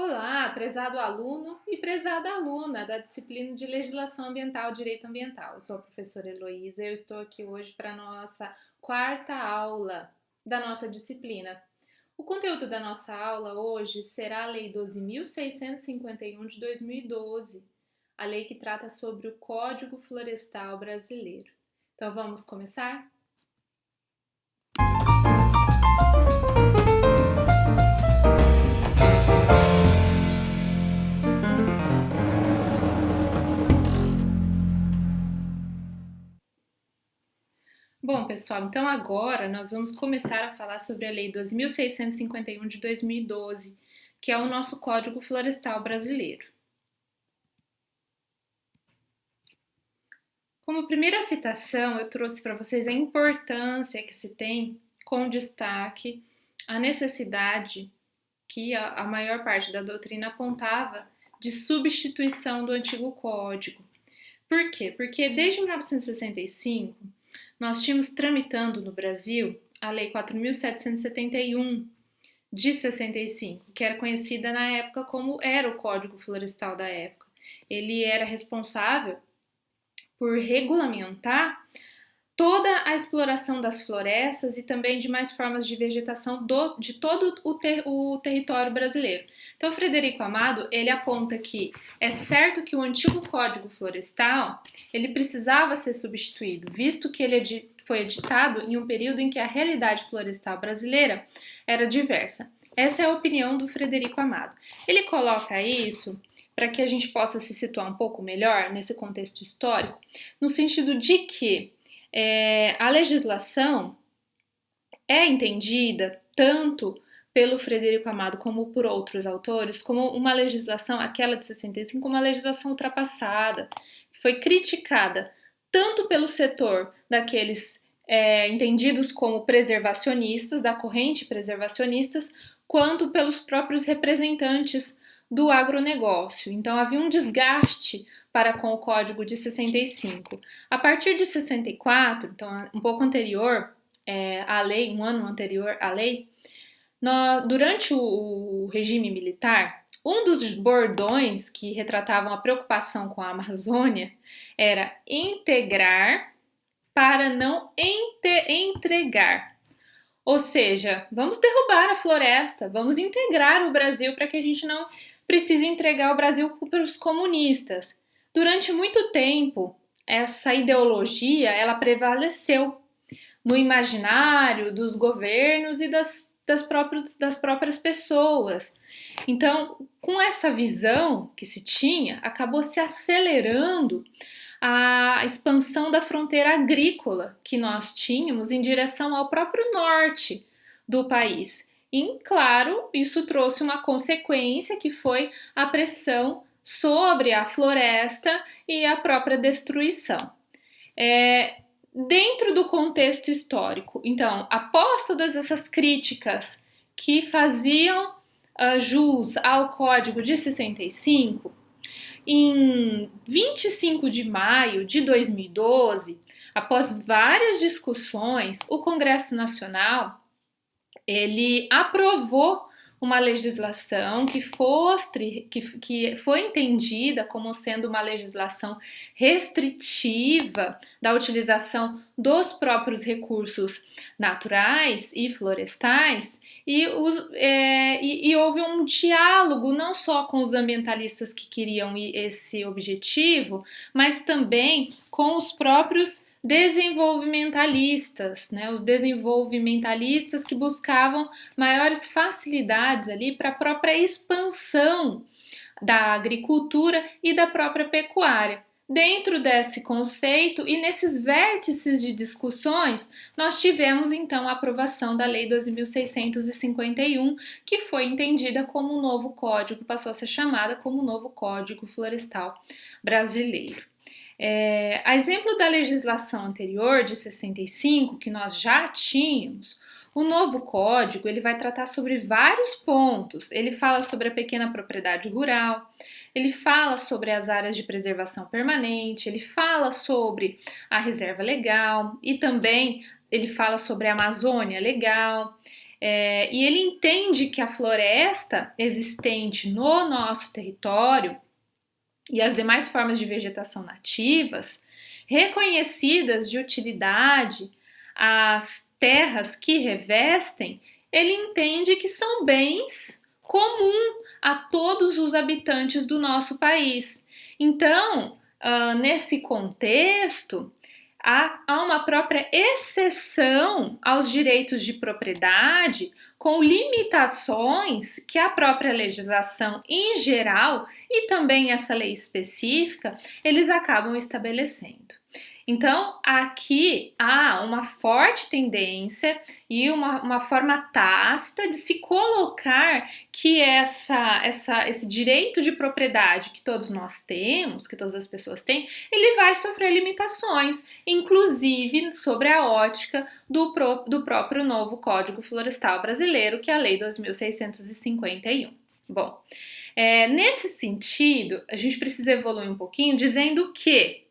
Olá, prezado aluno e prezada aluna da disciplina de Legislação Ambiental e Direito Ambiental. Eu sou a professora Heloísa e eu estou aqui hoje para a nossa quarta aula da nossa disciplina. O conteúdo da nossa aula hoje será a Lei 12.651 de 2012, a lei que trata sobre o Código Florestal Brasileiro. Então vamos começar? Bom, pessoal, então agora nós vamos começar a falar sobre a Lei 12.651 de 2012, que é o nosso Código Florestal Brasileiro. Como primeira citação, eu trouxe para vocês a importância que se tem, com destaque, a necessidade que a maior parte da doutrina apontava de substituição do antigo Código. Por quê? Porque desde 1965 nós tínhamos tramitando no Brasil a Lei 4.771 de 65, que era conhecida na época como era o Código Florestal da época. Ele era responsável por regulamentar toda a exploração das florestas e também de mais formas de vegetação de todo o território brasileiro. Então, Frederico Amado, ele aponta que é certo que o antigo Código Florestal, ele precisava ser substituído, visto que ele foi editado em um período em que a realidade florestal brasileira era diversa. Essa é a opinião do Frederico Amado. Ele coloca isso para que a gente possa se situar um pouco melhor nesse contexto histórico, no sentido de que a legislação é entendida tanto pelo Frederico Amado como por outros autores como uma legislação, aquela de 65, como uma legislação ultrapassada, que foi criticada tanto pelo setor daqueles entendidos como preservacionistas, da corrente preservacionistas, quanto pelos próprios representantes do agronegócio. Então havia um desgaste para com o Código de 65. A partir de 64, então um pouco anterior à lei, um ano anterior à lei, durante o regime militar, um dos bordões que retratavam a preocupação com a Amazônia era integrar para não entregar. Ou seja, vamos derrubar a floresta, vamos integrar o Brasil para que a gente não precise entregar o Brasil para os comunistas. Durante muito tempo, essa ideologia ela prevaleceu no imaginário dos governos e das próprias pessoas. Então, com essa visão que se tinha, acabou se acelerando a expansão da fronteira agrícola que nós tínhamos em direção ao próprio norte do país. E, claro, isso trouxe uma consequência que foi a pressão sobre a floresta e a própria destruição. Dentro do contexto histórico, então, após todas essas críticas que faziam jus ao Código de 65, em 25 de maio de 2012, após várias discussões, o Congresso Nacional ele aprovou uma legislação que foi entendida como sendo uma legislação restritiva da utilização dos próprios recursos naturais e florestais e houve um diálogo não só com os ambientalistas que queriam esse objetivo, mas também com os próprios desenvolvimentalistas, né? Os desenvolvimentalistas que buscavam maiores facilidades ali para a própria expansão da agricultura e da própria pecuária. Dentro desse conceito e nesses vértices de discussões, nós tivemos então a aprovação da Lei 12.651, que foi entendida como um novo código, passou a ser chamada como o novo Código Florestal Brasileiro. A exemplo da legislação anterior, de 65, que nós já tínhamos, o novo código ele vai tratar sobre vários pontos. Ele fala sobre a pequena propriedade rural, ele fala sobre as áreas de preservação permanente, ele fala sobre a reserva legal e também ele fala sobre a Amazônia legal. E ele entende que a floresta existente no nosso território e as demais formas de vegetação nativas, reconhecidas de utilidade, as terras que revestem, ele entende que são bens comuns a todos os habitantes do nosso país. Então, nesse contexto, há uma própria exceção aos direitos de propriedade, com limitações que a própria legislação em geral e também essa lei específica, eles acabam estabelecendo. Então, aqui há uma forte tendência e uma forma tácita de se colocar que esse direito de propriedade que todos nós temos, que todas as pessoas têm, ele vai sofrer limitações, inclusive sobre a ótica do próprio novo Código Florestal Brasileiro, que é a Lei 2651. Bom, nesse sentido, a gente precisa evoluir um pouquinho dizendo que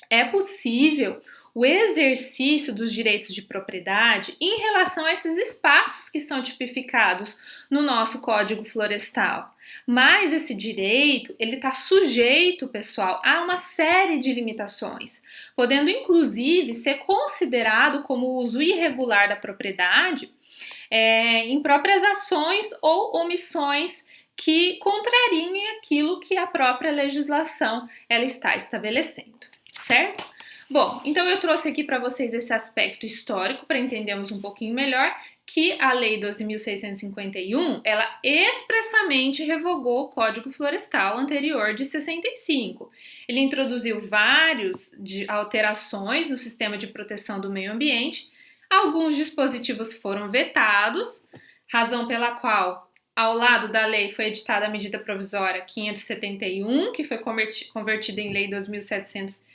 é possível o exercício dos direitos de propriedade em relação a esses espaços que são tipificados no nosso Código Florestal. Mas esse direito, ele está sujeito, pessoal, a uma série de limitações, podendo inclusive ser considerado como uso irregular da propriedade em próprias ações ou omissões que contrariem aquilo que a própria legislação ela está estabelecendo. Certo? Bom, então eu trouxe aqui para vocês esse aspecto histórico para entendermos um pouquinho melhor que a Lei 12.651, ela expressamente revogou o Código Florestal anterior de 65. Ele introduziu várias alterações no sistema de proteção do meio ambiente. Alguns dispositivos foram vetados, razão pela qual ao lado da lei foi editada a medida provisória 571, que foi convertida em Lei 2.727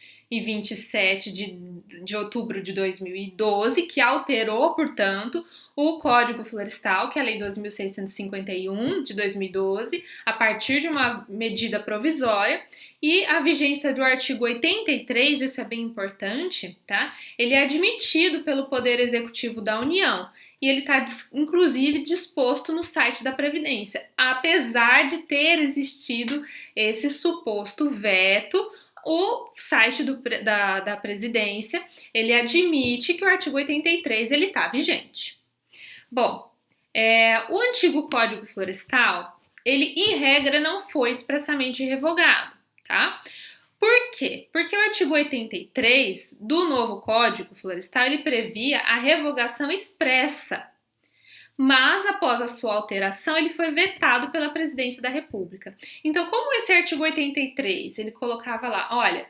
de outubro de 2012, que alterou, portanto, o Código Florestal, que é a Lei 2.651 de 2012, a partir de uma medida provisória, e a vigência do artigo 83, isso é bem importante, tá? Ele é admitido pelo Poder Executivo da União, e ele está, inclusive, disposto no site da Previdência, apesar de ter existido esse suposto veto. O site da Presidência, ele admite que o artigo 83 ele está vigente. Bom, o antigo Código Florestal, ele, em regra, não foi expressamente revogado, tá? Por quê? Porque o artigo 83 do novo Código Florestal, ele previa a revogação expressa, mas após a sua alteração, ele foi vetado pela Presidência da República. Então, como esse artigo 83, ele colocava lá, olha,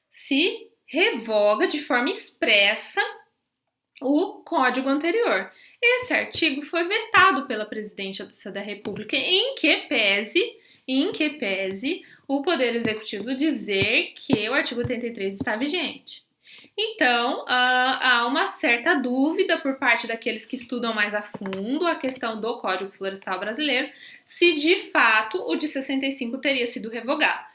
se revoga de forma expressa o Código anterior. Esse artigo foi vetado pela Presidência da República, em que pese o Poder Executivo dizer que o artigo 83 está vigente. Então, há uma certa dúvida por parte daqueles que estudam mais a fundo a questão do Código Florestal Brasileiro, se de fato o de 65 teria sido revogado.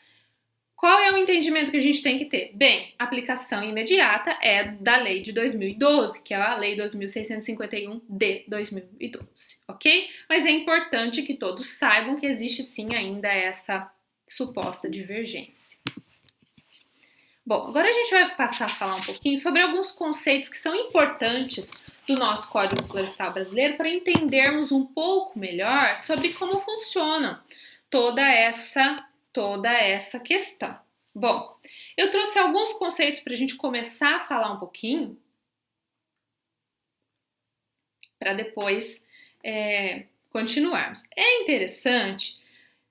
Qual é o entendimento que a gente tem que ter? Bem, a aplicação imediata é da lei de 2012, que é a lei 2651 de 2012, ok? Mas é importante que todos saibam que existe sim ainda essa suposta divergência. Bom, agora a gente vai passar a falar um pouquinho sobre alguns conceitos que são importantes do nosso Código Florestal Brasileiro para entendermos um pouco melhor sobre como funciona toda essa questão. Bom, eu trouxe alguns conceitos para a gente começar a falar um pouquinho, para depois continuarmos. É interessante,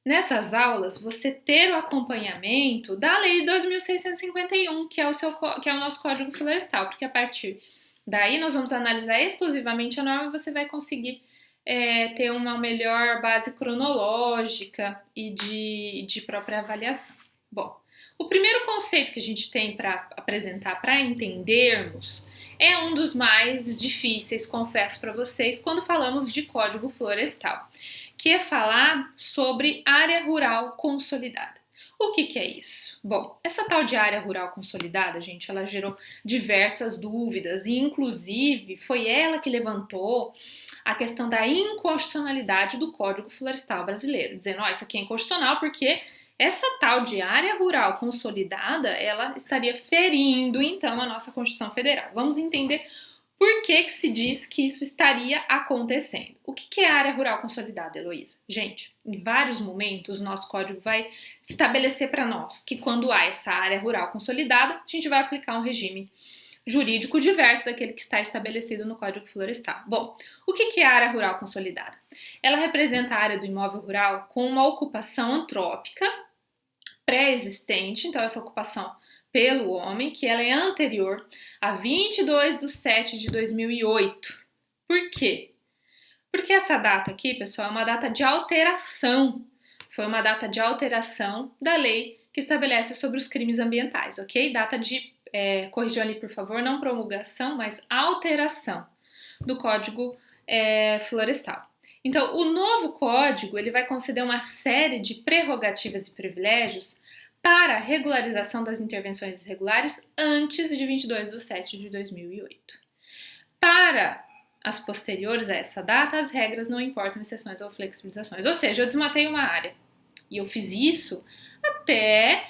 nessas aulas, você ter o acompanhamento da Lei 2.651, que é o nosso Código Florestal, porque a partir daí nós vamos analisar exclusivamente a norma e você vai conseguir ter uma melhor base cronológica e de própria avaliação. Bom, o primeiro conceito que a gente tem para apresentar, para entendermos, é um dos mais difíceis, confesso para vocês, quando falamos de Código Florestal, que é falar sobre área rural consolidada. O que é isso? Bom, essa tal de área rural consolidada, gente, ela gerou diversas dúvidas e, inclusive, foi ela que levantou a questão da inconstitucionalidade do Código Florestal brasileiro, dizendo, ó, isso aqui é inconstitucional porque essa tal de área rural consolidada, ela estaria ferindo, então, a nossa Constituição Federal. Vamos entender por que se diz que isso estaria acontecendo. O que é a área rural consolidada, Heloísa? Gente, em vários momentos, o nosso código vai estabelecer para nós que quando há essa área rural consolidada, a gente vai aplicar um regime jurídico diverso daquele que está estabelecido no Código Florestal. Bom, o que é a área rural consolidada? Ela representa a área do imóvel rural com uma ocupação antrópica pré-existente, então essa ocupação pelo homem, que ela é anterior a 22/7/2008. Por quê? Porque essa data aqui, pessoal, é uma data de alteração. Foi uma data de alteração da lei que estabelece sobre os crimes ambientais, ok? Data de, corrijam ali por favor, não promulgação, mas alteração do Código Florestal. Então, o novo código ele vai conceder uma série de prerrogativas e privilégios para a regularização das intervenções irregulares antes de 22/7/2008. Para as posteriores a essa data, as regras não importam exceções ou flexibilizações. Ou seja, eu desmatei uma área e eu fiz isso até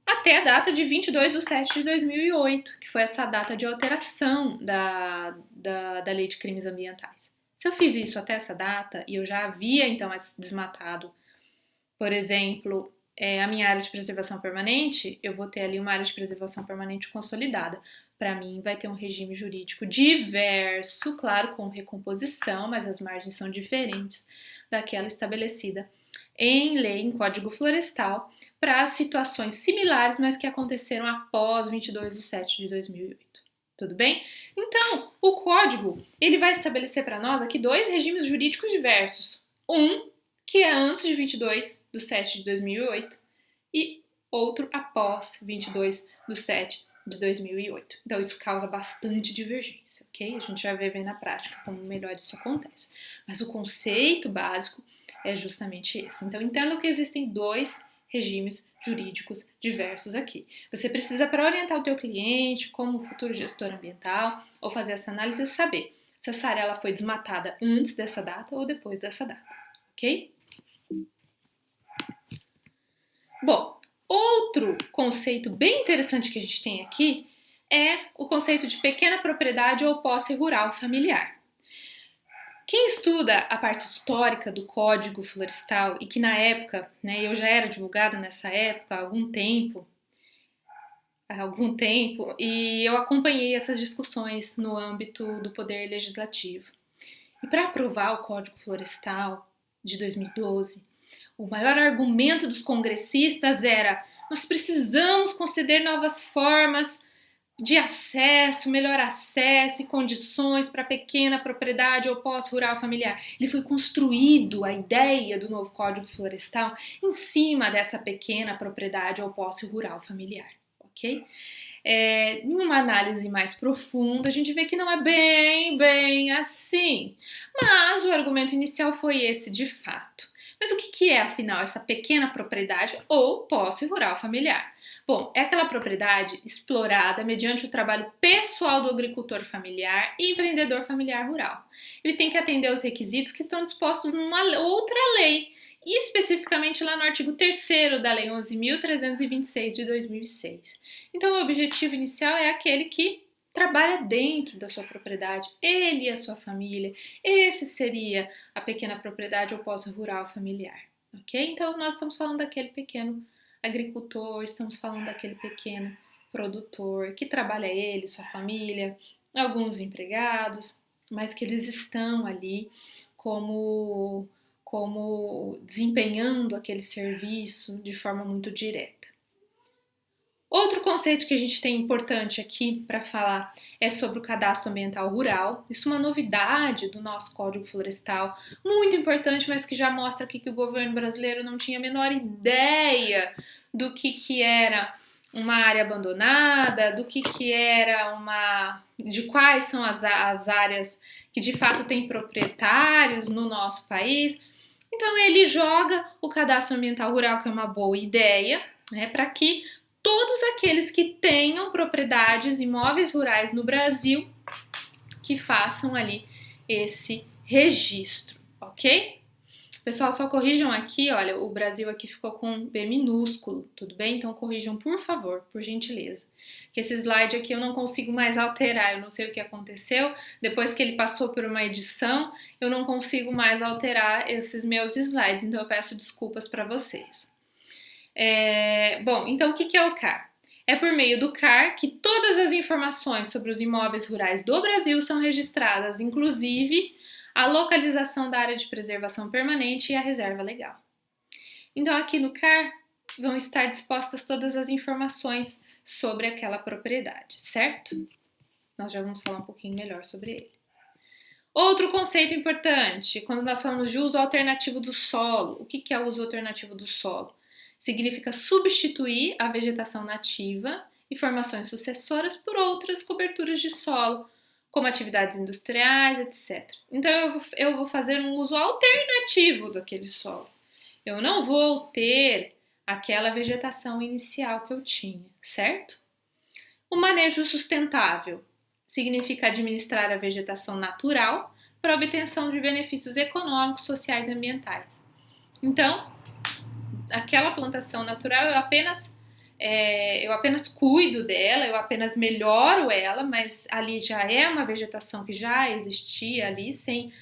a data de 22/7/2008, que foi essa data de alteração da Lei de Crimes Ambientais. Se eu fiz isso até essa data e eu já havia, então, desmatado, por exemplo, a minha área de preservação permanente, eu vou ter ali uma área de preservação permanente consolidada. Para mim, vai ter um regime jurídico diverso, claro, com recomposição, mas as margens são diferentes daquela estabelecida em lei, em Código Florestal, para situações similares, mas que aconteceram após 22/7/2008. Tudo bem? Então, o código ele vai estabelecer para nós aqui dois regimes jurídicos diversos. Um, que é antes de 22/7/2008 e outro após 22/7/2008. Então, isso causa bastante divergência, ok? A gente já vai ver na prática como melhor isso acontece. Mas o conceito básico é justamente esse. Então, entendam que existem dois regimes jurídicos diversos aqui. Você precisa, para orientar o teu cliente como futuro gestor ambiental ou fazer essa análise, saber se essa área ela foi desmatada antes dessa data ou depois dessa data, ok? Bom, outro conceito bem interessante que a gente tem aqui é o conceito de pequena propriedade ou posse rural familiar. Quem estuda a parte histórica do Código Florestal e que na época, né, eu já era advogada nessa época há algum tempo, e eu acompanhei essas discussões no âmbito do Poder Legislativo. E para aprovar o Código Florestal de 2012, o maior argumento dos congressistas era: nós precisamos conceder novas formas de acesso, melhor acesso e condições para pequena propriedade ou posse rural familiar. Ele foi construído, a ideia do novo Código Florestal, em cima dessa pequena propriedade ou posse rural familiar, ok? Em uma análise mais profunda, a gente vê que não é bem assim. Mas o argumento inicial foi esse de fato. Mas o que é, afinal, essa pequena propriedade ou posse rural familiar? Bom, é aquela propriedade explorada mediante o trabalho pessoal do agricultor familiar e empreendedor familiar rural. Ele tem que atender aos requisitos que estão dispostos numa outra lei, e especificamente lá no artigo 3º da Lei 11.326 de 2006. Então, o objetivo inicial é aquele que trabalha dentro da sua propriedade, ele e a sua família. Esse seria a pequena propriedade ou posse rural familiar, ok? Então, nós estamos falando daquele pequeno agricultor, estamos falando daquele pequeno produtor que trabalha ele, sua família, alguns empregados, mas que eles estão ali como desempenhando aquele serviço de forma muito direta. Outro conceito que a gente tem importante aqui para falar é sobre o cadastro ambiental rural. Isso é uma novidade do nosso Código Florestal, muito importante, mas que já mostra aqui que o governo brasileiro não tinha a menor ideia do que era uma área abandonada, do que era de quais são as áreas que de fato têm proprietários no nosso país. Então ele joga o cadastro ambiental rural, que é uma boa ideia, né, para que todos aqueles que tenham propriedades imóveis rurais no Brasil que façam ali esse registro, ok? Pessoal, só corrijam aqui, olha, o Brasil aqui ficou com B minúsculo, tudo bem? Então corrijam, por favor, por gentileza. Que esse slide aqui eu não consigo mais alterar, eu não sei o que aconteceu. Depois que ele passou por uma edição, eu não consigo mais alterar esses meus slides, então eu peço desculpas para vocês. Bom, então o que é o CAR? É por meio do CAR que todas as informações sobre os imóveis rurais do Brasil são registradas, inclusive a localização da área de preservação permanente e a reserva legal. Então, aqui no CAR vão estar dispostas todas as informações sobre aquela propriedade, certo? Nós já vamos falar um pouquinho melhor sobre ele. Outro conceito importante, quando nós falamos de uso alternativo do solo, o que é o uso alternativo do solo? Significa substituir a vegetação nativa e formações sucessoras por outras coberturas de solo, como atividades industriais, etc. Então eu vou fazer um uso alternativo daquele solo. Eu não vou ter aquela vegetação inicial que eu tinha, certo? O manejo sustentável significa administrar a vegetação natural para obtenção de benefícios econômicos, sociais e ambientais. Então, aquela plantação natural eu apenas cuido dela, eu apenas melhoro ela, mas ali já é uma vegetação que já existia ali, sem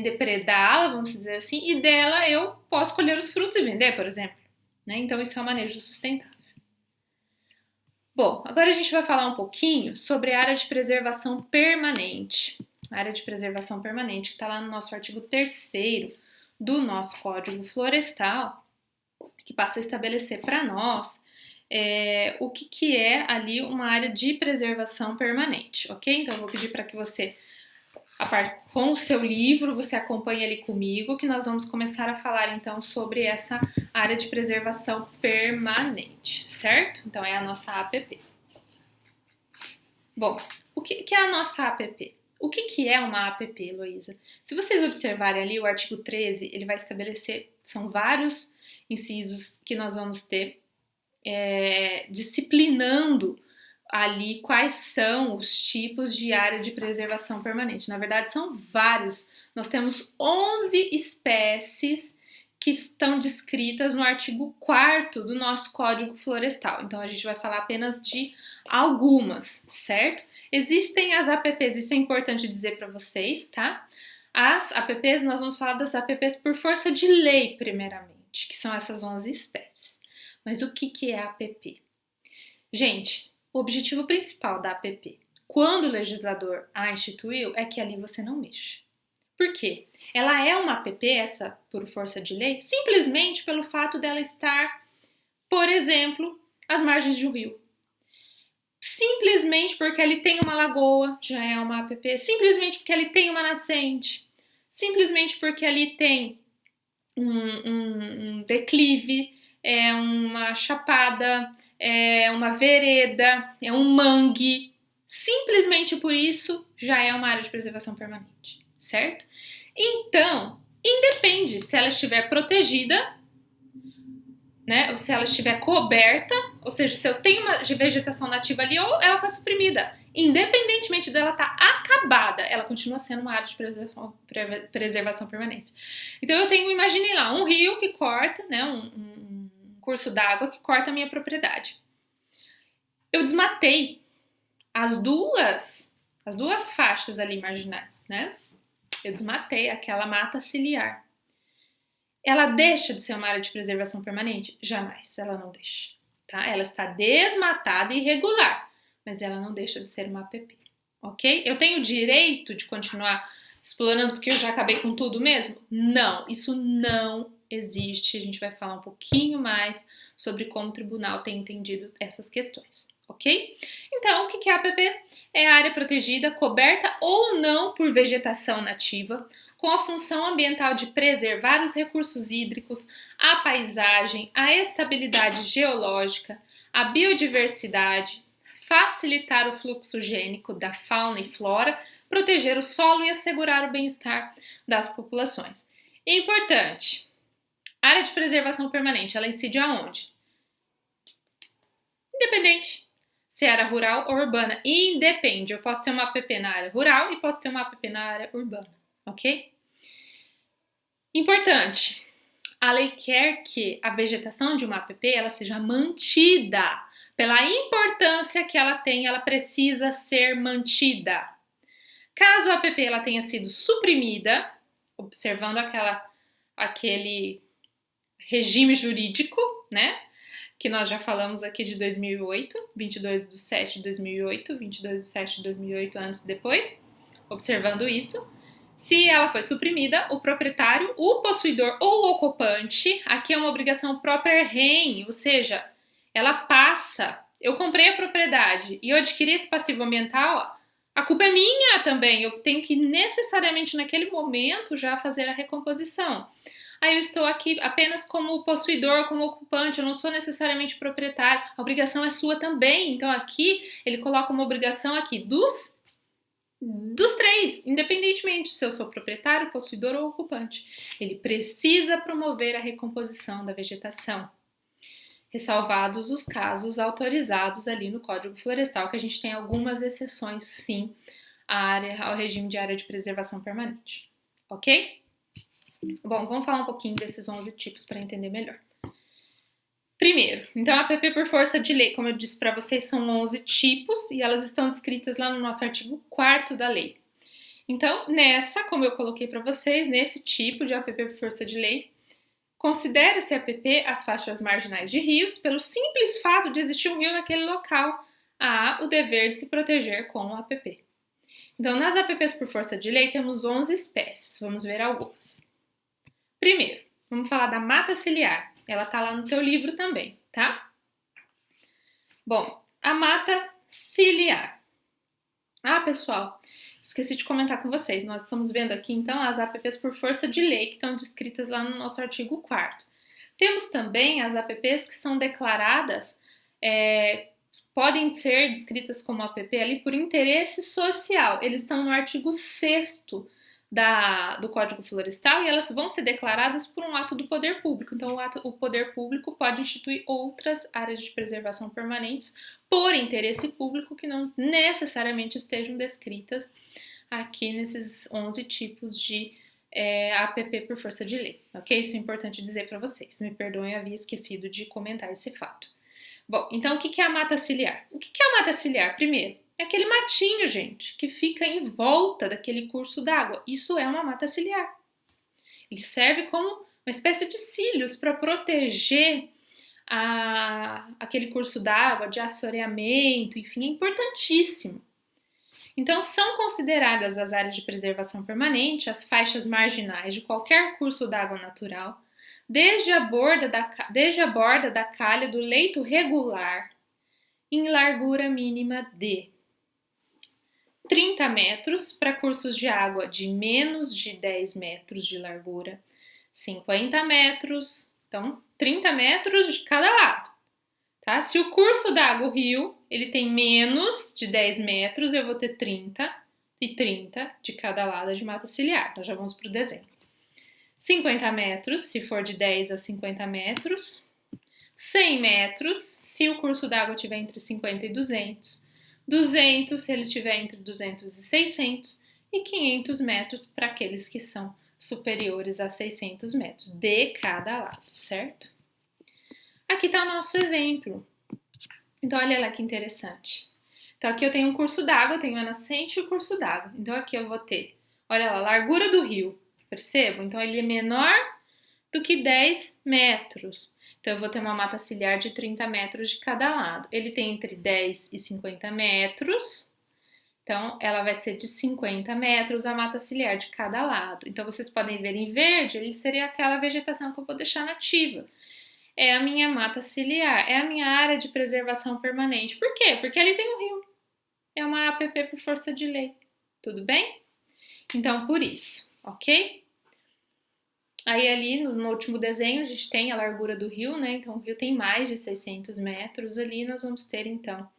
depredá-la, vamos dizer assim, e dela eu posso colher os frutos e vender, por exemplo. Né? Então isso é um manejo sustentável. Bom, agora a gente vai falar um pouquinho sobre a área de preservação permanente. A área de preservação permanente que está lá no nosso artigo 3º do nosso Código Florestal, que passa a estabelecer para nós o que é ali uma área de preservação permanente, ok? Então eu vou pedir para que você, com o seu livro, você acompanhe ali comigo, que nós vamos começar a falar então sobre essa área de preservação permanente, certo? Então é a nossa APP. Bom, o que é a nossa APP? O que é uma APP, Heloísa? Se vocês observarem ali o artigo 13, ele vai estabelecer, são vários incisos que nós vamos ter disciplinando ali quais são os tipos de área de preservação permanente. Na verdade, são vários. Nós temos 11 espécies que estão descritas no artigo 4º do nosso Código Florestal. Então, a gente vai falar apenas de algumas, certo? Existem as APPs, isso é importante dizer para vocês, tá? As APPs, nós vamos falar das APPs por força de lei, primeiramente, que são essas 11 espécies. Mas o que é a APP? Gente, o objetivo principal da APP, quando o legislador a instituiu, é que ali você não mexa. Por quê? Ela é uma APP, essa por força de lei, simplesmente pelo fato dela estar, por exemplo, às margens de um rio. Simplesmente porque ele tem uma lagoa, já é uma APP. Simplesmente porque ele tem uma nascente. Simplesmente porque ali tem um declive, uma chapada, uma vereda, um mangue. Simplesmente por isso já é uma área de preservação permanente, certo? Então, independe se ela estiver protegida, né, ou se ela estiver coberta, ou seja, se eu tenho uma vegetação nativa ali ou ela foi suprimida, independentemente dela estar acabada, ela continua sendo uma área de preservação permanente. Então eu tenho, imagine lá, um rio que corta, né, um curso d'água que corta a minha propriedade. Eu desmatei as duas faixas ali marginais, né? Eu desmatei aquela mata ciliar. Ela deixa de ser uma área de preservação permanente? Jamais, ela não deixa, tá? Ela está desmatada e irregular, mas ela não deixa de ser uma APP, ok? Eu tenho o direito de continuar explorando porque eu já acabei com tudo mesmo? Não, isso não existe. A gente vai falar um pouquinho mais sobre como o tribunal tem entendido essas questões, ok? Então, o que é a APP? É a área protegida, coberta ou não por vegetação nativa, com a função ambiental de preservar os recursos hídricos, a paisagem, a estabilidade geológica, a biodiversidade, facilitar o fluxo gênico da fauna e flora, proteger o solo e assegurar o bem-estar das populações. Importante, Área de preservação permanente, ela incide aonde? Independente se era rural ou urbana. Independe. Eu posso ter uma APP na área rural e posso ter uma APP na área urbana, ok? Importante. A lei quer que a vegetação de uma APP ela seja mantida. Pela importância que ela tem, ela precisa ser mantida. Caso a APP ela tenha sido suprimida, observando aquele regime jurídico, né? Que nós já falamos aqui de 2008, 22/7/2008, 22/7/2008, antes e depois, observando isso. Se ela foi suprimida, o proprietário, o possuidor ou o ocupante, aqui é uma obrigação própria rem, ou seja, ela passa. Eu comprei a propriedade e eu adquiri esse passivo ambiental, a culpa é minha também. Eu tenho que necessariamente naquele momento já fazer a recomposição. Aí eu estou aqui apenas como possuidor, como ocupante, eu não sou necessariamente proprietário. A obrigação é sua também. Então aqui ele coloca uma obrigação aqui dos três, independentemente se eu sou proprietário, possuidor ou ocupante. Ele precisa promover a recomposição da vegetação, ressalvados os casos autorizados ali no Código Florestal, que a gente tem algumas exceções, sim, ao regime de área de preservação permanente. Ok? Bom, vamos falar um pouquinho desses 11 tipos para entender melhor. Primeiro, então a APP por força de lei, como eu disse para vocês, são 11 tipos e elas estão descritas lá no nosso artigo 4º da lei. Então, como eu coloquei para vocês, nesse tipo de APP por força de lei, considera-se APP as faixas marginais de rios pelo simples fato de existir um rio naquele local. Há o dever de se proteger com o APP. Então, nas APPs por força de lei, temos 11 espécies. Vamos ver algumas. Primeiro, vamos falar da mata ciliar. Ela tá lá no teu livro também, tá? Bom, a mata ciliar. Ah, pessoal, esqueci de comentar com vocês. Nós estamos vendo aqui, então, as APPs por força de lei que estão descritas lá no nosso artigo 4º. Temos também as APPs que são declaradas, podem ser descritas como APP ali por interesse social. Eles estão no artigo 6º do Código Florestal e elas vão ser declaradas por um ato do poder público. Então, o poder público pode instituir outras áreas de preservação permanentes por interesse público que não necessariamente estejam descritas aqui nesses 11 tipos de APP por força de lei, ok? Isso é importante dizer para vocês. Me perdoem, eu havia esquecido de comentar esse fato. Bom, então o que é a mata ciliar? O que é a mata ciliar? Primeiro, é aquele matinho, gente, que fica em volta daquele curso d'água. Isso é uma mata ciliar. Ele serve como uma espécie de cílios para proteger aquele curso d'água de assoreamento, enfim, é importantíssimo. Então, são consideradas as áreas de preservação permanente as faixas marginais de qualquer curso d'água natural, desde a borda da calha do leito regular, em largura mínima de 30 metros para cursos de água de menos de 10 metros de largura, 50 metros, então 30 metros de cada lado. Tá? Se o curso d'água, o rio, ele tem menos de 10 metros, eu vou ter 30 e 30 de cada lado de mata ciliar. Nós já vamos para o desenho. 50 metros, se for de 10 a 50 metros. 100 metros, se o curso d'água estiver entre 50 e 200. 200, se ele estiver entre 200 e 600. E 500 metros para aqueles que são superiores a 600 metros de cada lado, certo? Aqui está o nosso exemplo. Então, olha lá que interessante. Então, aqui eu tenho um curso d'água, eu tenho a nascente e o curso d'água. Então, aqui eu vou ter, olha lá, a largura do rio, percebam? Então, ele é menor do que 10 metros. Então, eu vou ter uma mata ciliar de 30 metros de cada lado. Ele tem entre 10 e 50 metros. Então, ela vai ser de 50 metros a mata ciliar de cada lado. Então, vocês podem ver em verde, ele seria aquela vegetação que eu vou deixar nativa. É a minha mata ciliar, é a minha área de preservação permanente. Por quê? Porque ali tem um rio. É uma APP por força de lei. Tudo bem? Então, por isso, ok? Aí ali no último desenho a gente tem a largura do rio, né? Então o rio tem mais de 600 metros. Ali nós vamos ter então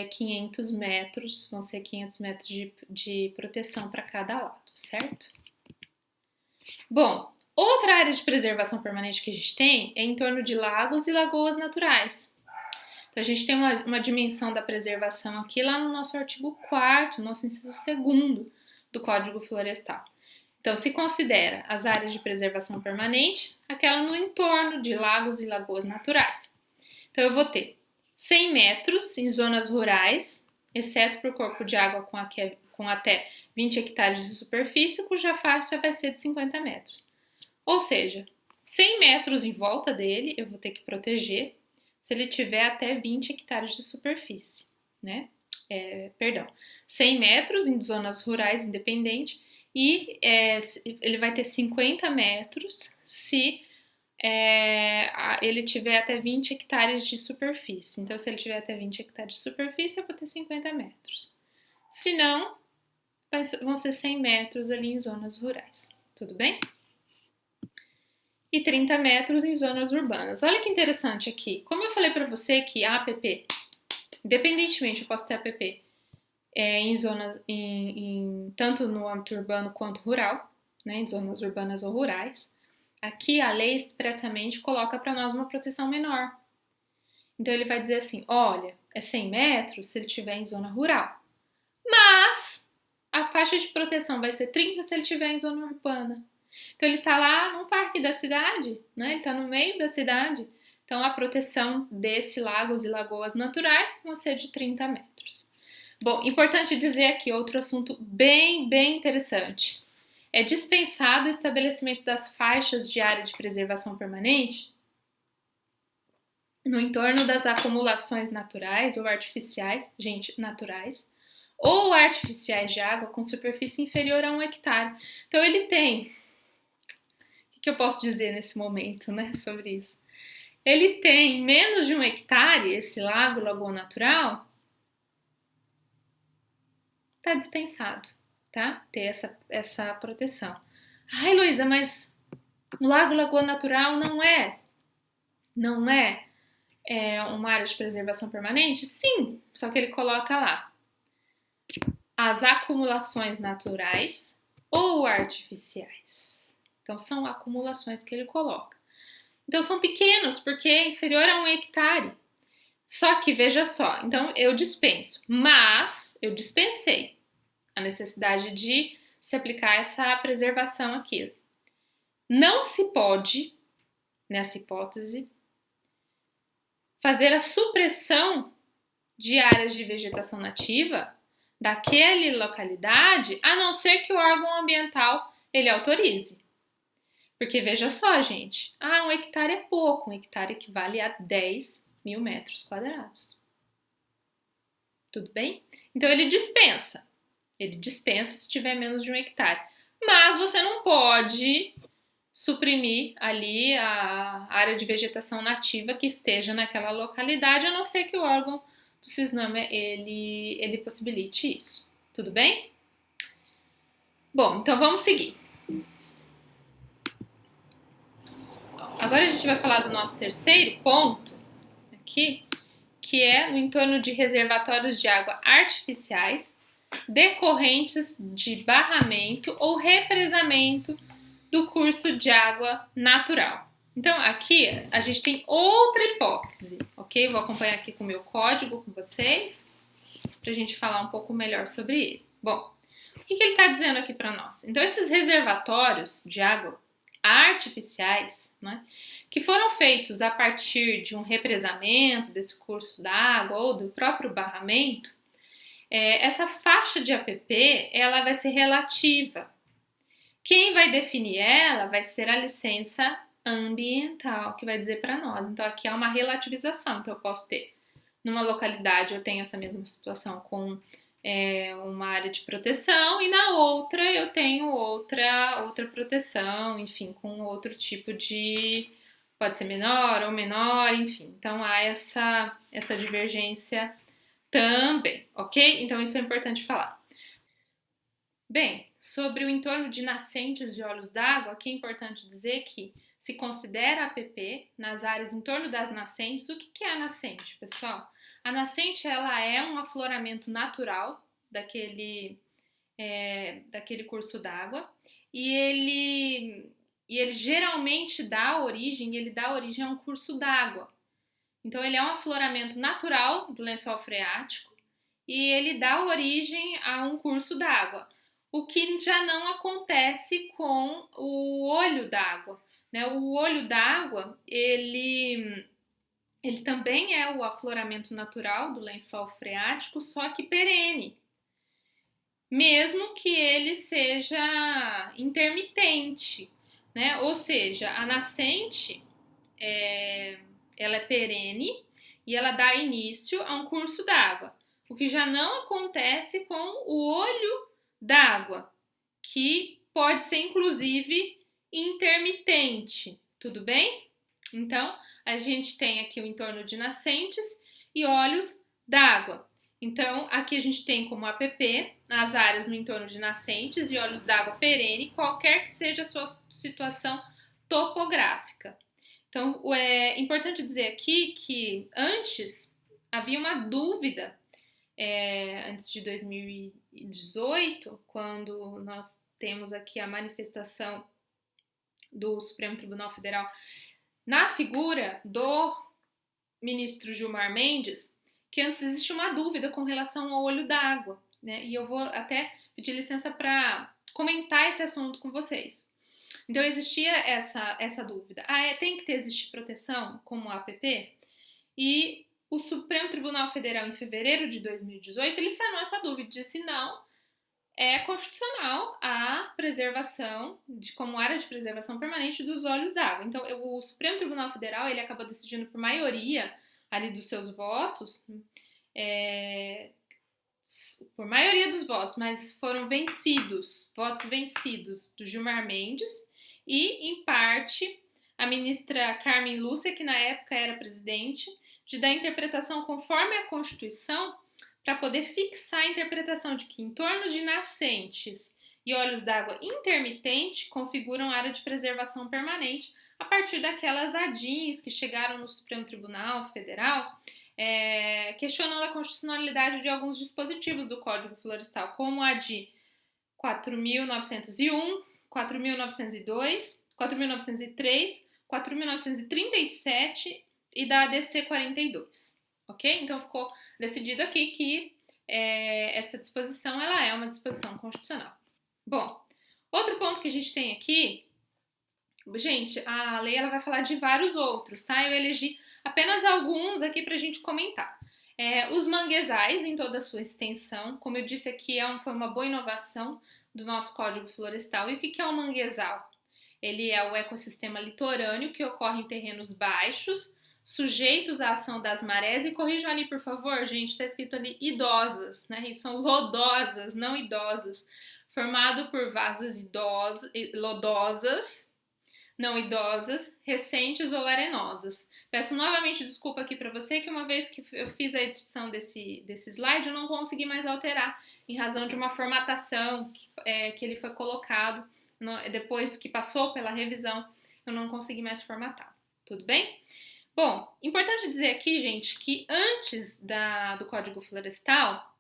500 metros, vão ser 500 metros de proteção para cada lado, certo? Bom, Outra área de preservação permanente que a gente tem é em torno de lagos e lagoas naturais. Então, a gente tem uma dimensão da preservação aqui lá no nosso artigo 4º, nosso inciso 2º do Código Florestal. Então, se considera as áreas de preservação permanente aquela no entorno de lagos e lagoas naturais. Então, eu vou ter 100 metros em zonas rurais, exceto por corpo de água com até 20 hectares de superfície, cuja faixa vai ser de 50 metros. Ou seja, 100 metros em volta dele eu vou ter que proteger se ele tiver até 20 hectares de superfície, né? 100 metros em zonas rurais independente e ele vai ter 50 metros se ele tiver até 20 hectares de superfície. Então, se ele tiver até 20 hectares de superfície, eu vou ter 50 metros. Se não, vão ser 100 metros ali em zonas rurais. Tudo bem? E 30 metros em zonas urbanas. Olha que interessante aqui. Como eu falei para você que a APP, independentemente, eu posso ter APP em zonas, tanto no âmbito urbano quanto rural, né, em zonas urbanas ou rurais. Aqui a lei expressamente coloca para nós uma proteção menor. Então ele vai dizer assim, olha, é 100 metros se ele estiver em zona rural, mas a faixa de proteção vai ser 30 se ele estiver em zona urbana. Então ele está lá no parque da cidade, né? Ele está no meio da cidade. Então a proteção desse lagos e lagoas naturais vão ser de 30 metros. Bom, importante dizer aqui outro assunto bem interessante. É dispensado o estabelecimento das faixas de área de preservação permanente no entorno das acumulações naturais ou artificiais, naturais, ou artificiais de água com superfície inferior a 1 hectare. Então ele tem, o que eu posso dizer nesse momento, né, sobre isso? Ele tem menos de 1 hectare, esse lago, lagoa natural, está dispensado, tá? Ter essa proteção. Ai, Luísa, mas o lago, lagoa natural não é uma área de preservação permanente? Sim, só que ele coloca lá as acumulações naturais ou artificiais. Então, são acumulações que ele coloca. Então, são pequenos, porque é inferior a 1 hectare. Só que, veja só, então eu dispenso, mas eu dispensei a necessidade de se aplicar essa preservação aqui. Não se pode, nessa hipótese, fazer a supressão de áreas de vegetação nativa daquela localidade, a não ser que o órgão ambiental ele autorize. Porque veja só, gente, 1 hectare é pouco, 1 hectare equivale a 10.000 metros quadrados. Tudo bem? Então ele dispensa se tiver menos de 1 hectare. Mas você não pode suprimir ali a área de vegetação nativa que esteja naquela localidade, a não ser que o órgão do CISNAMA ele possibilite isso. Tudo bem? Bom, então vamos seguir. Agora a gente vai falar do nosso terceiro ponto aqui, que é no entorno de reservatórios de água artificiais decorrentes de barramento ou represamento do curso de água natural. Então, aqui a gente tem outra hipótese, ok? Vou acompanhar aqui com o meu código com vocês, para a gente falar um pouco melhor sobre ele. Bom, o que ele está dizendo aqui para nós? Então, esses reservatórios de água artificiais, né, que foram feitos a partir de um represamento desse curso d'água ou do próprio barramento, essa faixa de APP ela vai ser relativa. Quem vai definir ela vai ser a licença ambiental, que vai dizer para nós. Então, aqui é uma relativização. Então, eu posso ter, numa localidade, eu tenho essa mesma situação com uma área de proteção e na outra eu tenho outra proteção, enfim, com outro tipo de... pode ser menor ou menor, enfim. Então, há essa divergência também, ok? Então, isso é importante falar. Bem, sobre o entorno de nascentes de olhos d'água, aqui é importante dizer que se considera APP nas áreas em torno das nascentes. O que é a nascente, pessoal? A nascente ela é um afloramento natural daquele curso d'água e e ele geralmente dá origem a um curso d'água. Então ele é um afloramento natural do lençol freático e ele dá origem a um curso d'água, o que já não acontece com o olho d'água, né? O olho d'água, ele também é o afloramento natural do lençol freático, só que perene, mesmo que ele seja intermitente, né? Ou seja, a nascente ela é perene e ela dá início a um curso d'água, o que já não acontece com o olho d'água, que pode ser inclusive intermitente, tudo bem? Então, a gente tem aqui o entorno de nascentes e olhos d'água. Então, aqui a gente tem como APP as áreas no entorno de nascentes e olhos d'água perene, qualquer que seja a sua situação topográfica. Então, é importante dizer aqui que antes havia uma dúvida, antes de 2018, quando nós temos aqui a manifestação do Supremo Tribunal Federal na figura do ministro Gilmar Mendes, que antes existia uma dúvida com relação ao olho d'água, né? E eu vou até pedir licença para comentar esse assunto com vocês. Então existia essa dúvida. Tem que existir proteção como o APP? E o Supremo Tribunal Federal, em fevereiro de 2018, ele sanou essa dúvida, disse não, é constitucional a preservação, como área de preservação permanente dos olhos d'água. Então, o Supremo Tribunal Federal, ele acabou decidindo por maioria ali dos seus votos, por maioria dos votos, mas foram votos vencidos do Gilmar Mendes e, em parte, a ministra Carmen Lúcia, que na época era presidente, de dar interpretação conforme a Constituição para poder fixar a interpretação de que entornos de nascentes e olhos d'água intermitente configuram área de preservação permanente a partir daquelas ADIs que chegaram no Supremo Tribunal Federal, questionando a constitucionalidade de alguns dispositivos do Código Florestal, como a ADI 4.901, 4.902, 4.903, 4.937 e da ADC 42, ok? Então ficou decidido aqui que essa disposição ela é uma disposição constitucional. Bom, outro ponto que a gente tem aqui, gente, a lei ela vai falar de vários outros, tá? Eu elegi apenas alguns aqui para a gente comentar. Os manguezais em toda a sua extensão, como eu disse aqui, foi uma boa inovação do nosso Código Florestal. E o que é um manguezal? Ele é o ecossistema litorâneo que ocorre em terrenos baixos, sujeitos à ação das marés, e corrijam ali, por favor, gente, está escrito ali idosas, né? E são lodosas, não idosas, formado por vasas lodosas, não idosas, recentes ou arenosas. Peço novamente desculpa aqui para você, que uma vez que eu fiz a edição desse slide, eu não consegui mais alterar, em razão de uma formatação que ele foi colocado, depois que passou pela revisão, eu não consegui mais formatar, tudo bem? Bom, importante dizer aqui, gente, que antes do Código Florestal,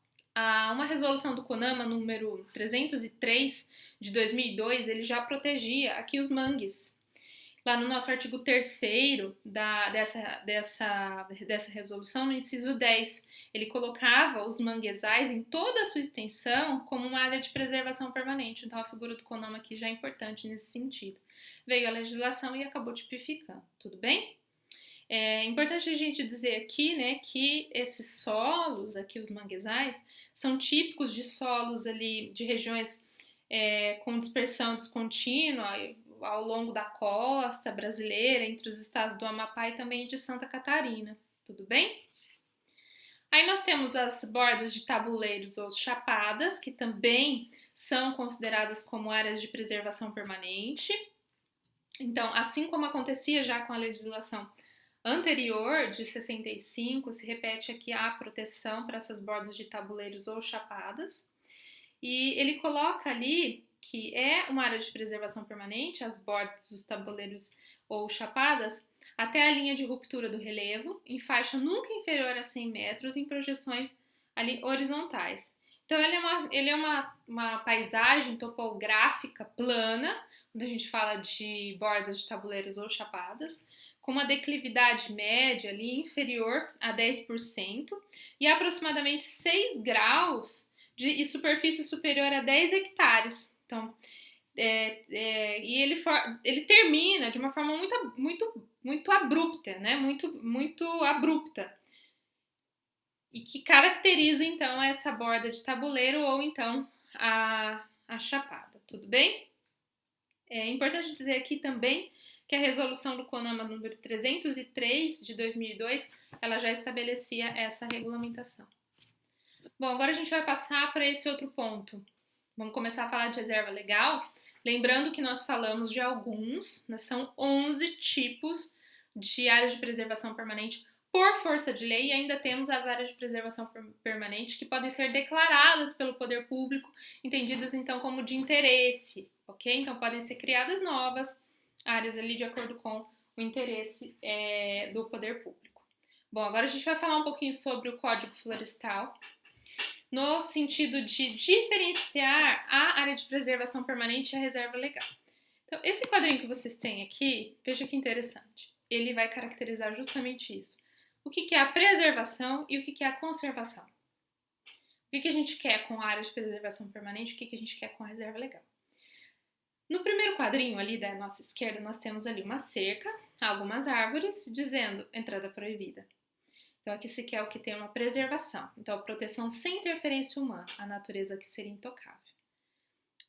uma resolução do CONAMA número 303 de 2002, ele já protegia aqui os mangues. Lá no nosso artigo 3º dessa resolução, no inciso 10, ele colocava os manguezais em toda a sua extensão como uma área de preservação permanente. Então, a figura do CONAMA aqui já é importante nesse sentido. Veio a legislação e acabou tipificando, tudo bem? É importante a gente dizer aqui, né, que esses solos, aqui os manguezais, são típicos de solos ali, de regiões com dispersão descontínua ao longo da costa brasileira, entre os estados do Amapá e também de Santa Catarina, tudo bem? Aí nós temos as bordas de tabuleiros ou chapadas, que também são consideradas como áreas de preservação permanente. Então, assim como acontecia já com a legislação anterior, de 65, se repete aqui a proteção para essas bordas de tabuleiros ou chapadas. E ele coloca ali que é uma área de preservação permanente, as bordas dos tabuleiros ou chapadas, até a linha de ruptura do relevo, em faixa nunca inferior a 100 metros, em projeções ali horizontais. Então, ele é uma paisagem topográfica plana, quando a gente fala de bordas de tabuleiros ou chapadas, com uma declividade média ali inferior a 10% e aproximadamente 6 graus e superfície superior a 10 hectares. Então, e ele termina de uma forma muito abrupta, né? Muito abrupta. E que caracteriza, então, essa borda de tabuleiro ou, então, a chapada. Tudo bem? É importante dizer aqui também que a resolução do CONAMA número 303 de 2002, ela já estabelecia essa regulamentação. Bom, agora a gente vai passar para esse outro ponto. Vamos começar a falar de reserva legal. Lembrando que nós falamos de alguns, né, são 11 tipos de áreas de preservação permanente por força de lei, e ainda temos as áreas de preservação permanente que podem ser declaradas pelo poder público, entendidas então como de interesse, ok? Então podem ser criadas novas áreas ali de acordo com o interesse do poder público. Bom, agora a gente vai falar um pouquinho sobre o Código Florestal, no sentido de diferenciar a área de preservação permanente e a reserva legal. Então, esse quadrinho que vocês têm aqui, veja que interessante, ele vai caracterizar justamente isso. O que é a preservação e o que é a conservação. O que a gente quer com a área de preservação permanente e o que a gente quer com a reserva legal. No primeiro quadrinho ali da nossa esquerda, nós temos ali uma cerca, algumas árvores, dizendo entrada proibida. Então aqui se quer o que tem uma preservação. Então a proteção sem interferência humana, a natureza que seria intocável.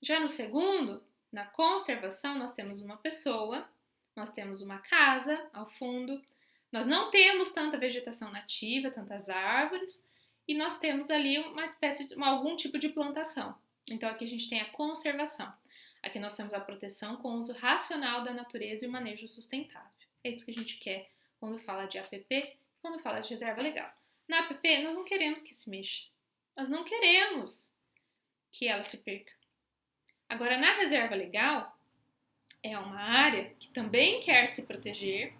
Já no segundo, na conservação, nós temos uma pessoa, nós temos uma casa ao fundo, nós não temos tanta vegetação nativa, tantas árvores, e nós temos ali uma espécie de algum tipo de plantação. Então aqui a gente tem a conservação. Aqui nós temos a proteção com o uso racional da natureza e o manejo sustentável. É isso que a gente quer quando fala de APP, quando fala de reserva legal. Na APP nós não queremos que se mexa. Nós não queremos que ela se perca. Agora na reserva legal é uma área que também quer se proteger,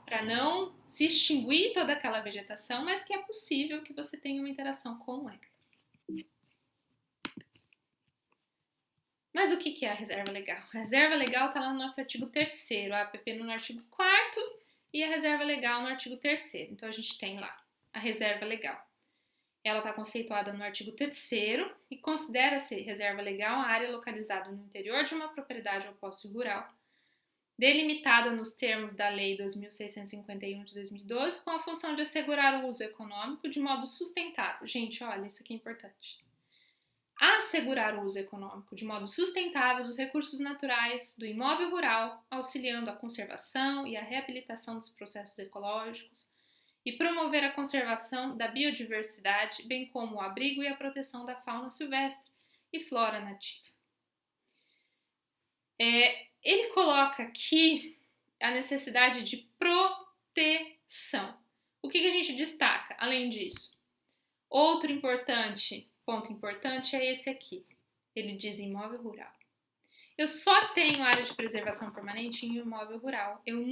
para não se extinguir toda aquela vegetação, mas que é possível que você tenha uma interação com ela. Mas o que é a reserva legal? A reserva legal está lá no nosso artigo 3º, a APP no artigo 4º e a reserva legal no artigo 3º. Então a gente tem lá a reserva legal. Ela está conceituada no artigo 3º e considera-se reserva legal a área localizada no interior de uma propriedade ou posse rural, delimitada nos termos da Lei 2.651 de 2012, com a função de assegurar o uso econômico de modo sustentável. Gente, olha, isso aqui é importante. Assegurar o uso econômico de modo sustentável dos recursos naturais do imóvel rural, auxiliando a conservação e a reabilitação dos processos ecológicos e promover a conservação da biodiversidade, bem como o abrigo e a proteção da fauna silvestre e flora nativa. Ele coloca aqui a necessidade de proteção. O que a gente destaca, além disso? Outro ponto importante é esse aqui. Ele diz imóvel rural. Eu só tenho área de preservação permanente em imóvel rural. Eu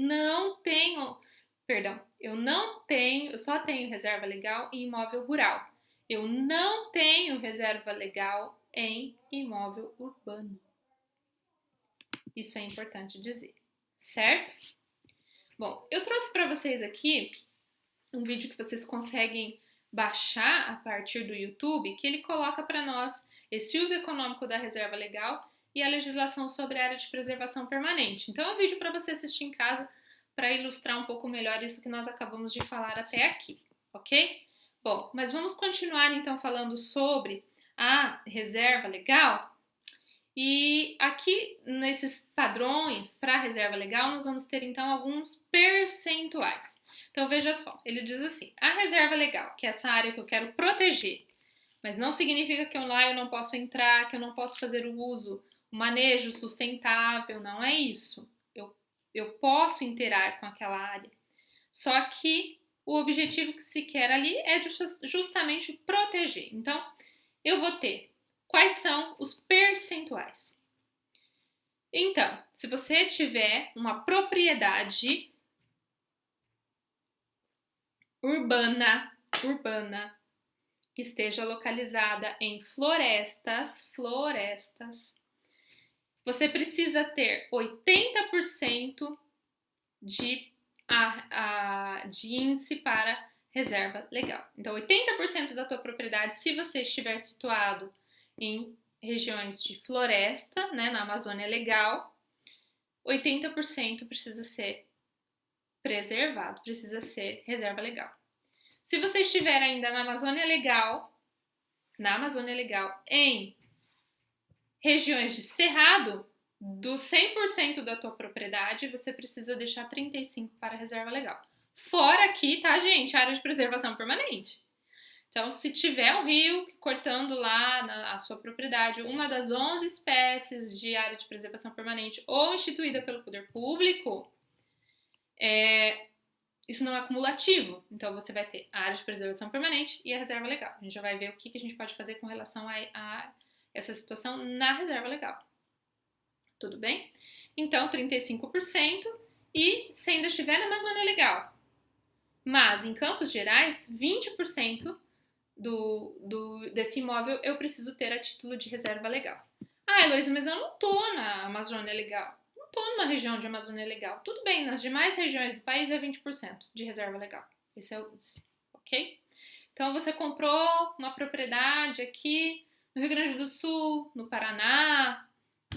só tenho reserva legal em imóvel rural. Eu não tenho reserva legal em imóvel urbano. Isso é importante dizer, certo? Bom, eu trouxe para vocês aqui um vídeo que vocês conseguem baixar a partir do YouTube, que ele coloca para nós esse uso econômico da reserva legal e a legislação sobre a área de preservação permanente. Então é um vídeo para você assistir em casa para ilustrar um pouco melhor isso que nós acabamos de falar até aqui, ok? Bom, mas vamos continuar então falando sobre a reserva legal. E aqui, nesses padrões para a reserva legal, nós vamos ter então alguns percentuais. Então veja só, ele diz assim, a reserva legal, que é essa área que eu quero proteger, mas não significa que lá eu não posso entrar, que eu não posso fazer o uso, o manejo sustentável, não é isso. Eu posso interar com aquela área, só que o objetivo que se quer ali é justamente proteger. Então, eu vou ter quais são os percentuais. Então, se você tiver uma propriedade urbana que esteja localizada em florestas, você precisa ter 80% de índice para reserva legal. Então, 80% da tua propriedade, se você estiver situado em regiões de floresta, né, na Amazônia Legal, 80% precisa ser preservado, precisa ser reserva legal. Se você estiver ainda na Amazônia Legal, em regiões de cerrado, do 100% da tua propriedade, você precisa deixar 35% para reserva legal. Fora aqui, tá, gente? Área de preservação permanente. Então, se tiver um rio cortando lá na sua propriedade uma das 11 espécies de área de preservação permanente ou instituída pelo poder público, isso não é cumulativo. Então, você vai ter a área de preservação permanente e a reserva legal. A gente já vai ver o que a gente pode fazer com relação a essa situação na reserva legal. Tudo bem? Então, 35% e se ainda estiver na Amazônia Legal. Mas, em Campos Gerais, 20% desse imóvel eu preciso ter a título de reserva legal. Ah, Heloísa, mas eu não tô na Amazônia Legal. Não tô numa região de Amazônia Legal. Tudo bem, nas demais regiões do país é 20% de reserva legal. Esse é o índice, ok? Então, você comprou uma propriedade aqui no Rio Grande do Sul, no Paraná,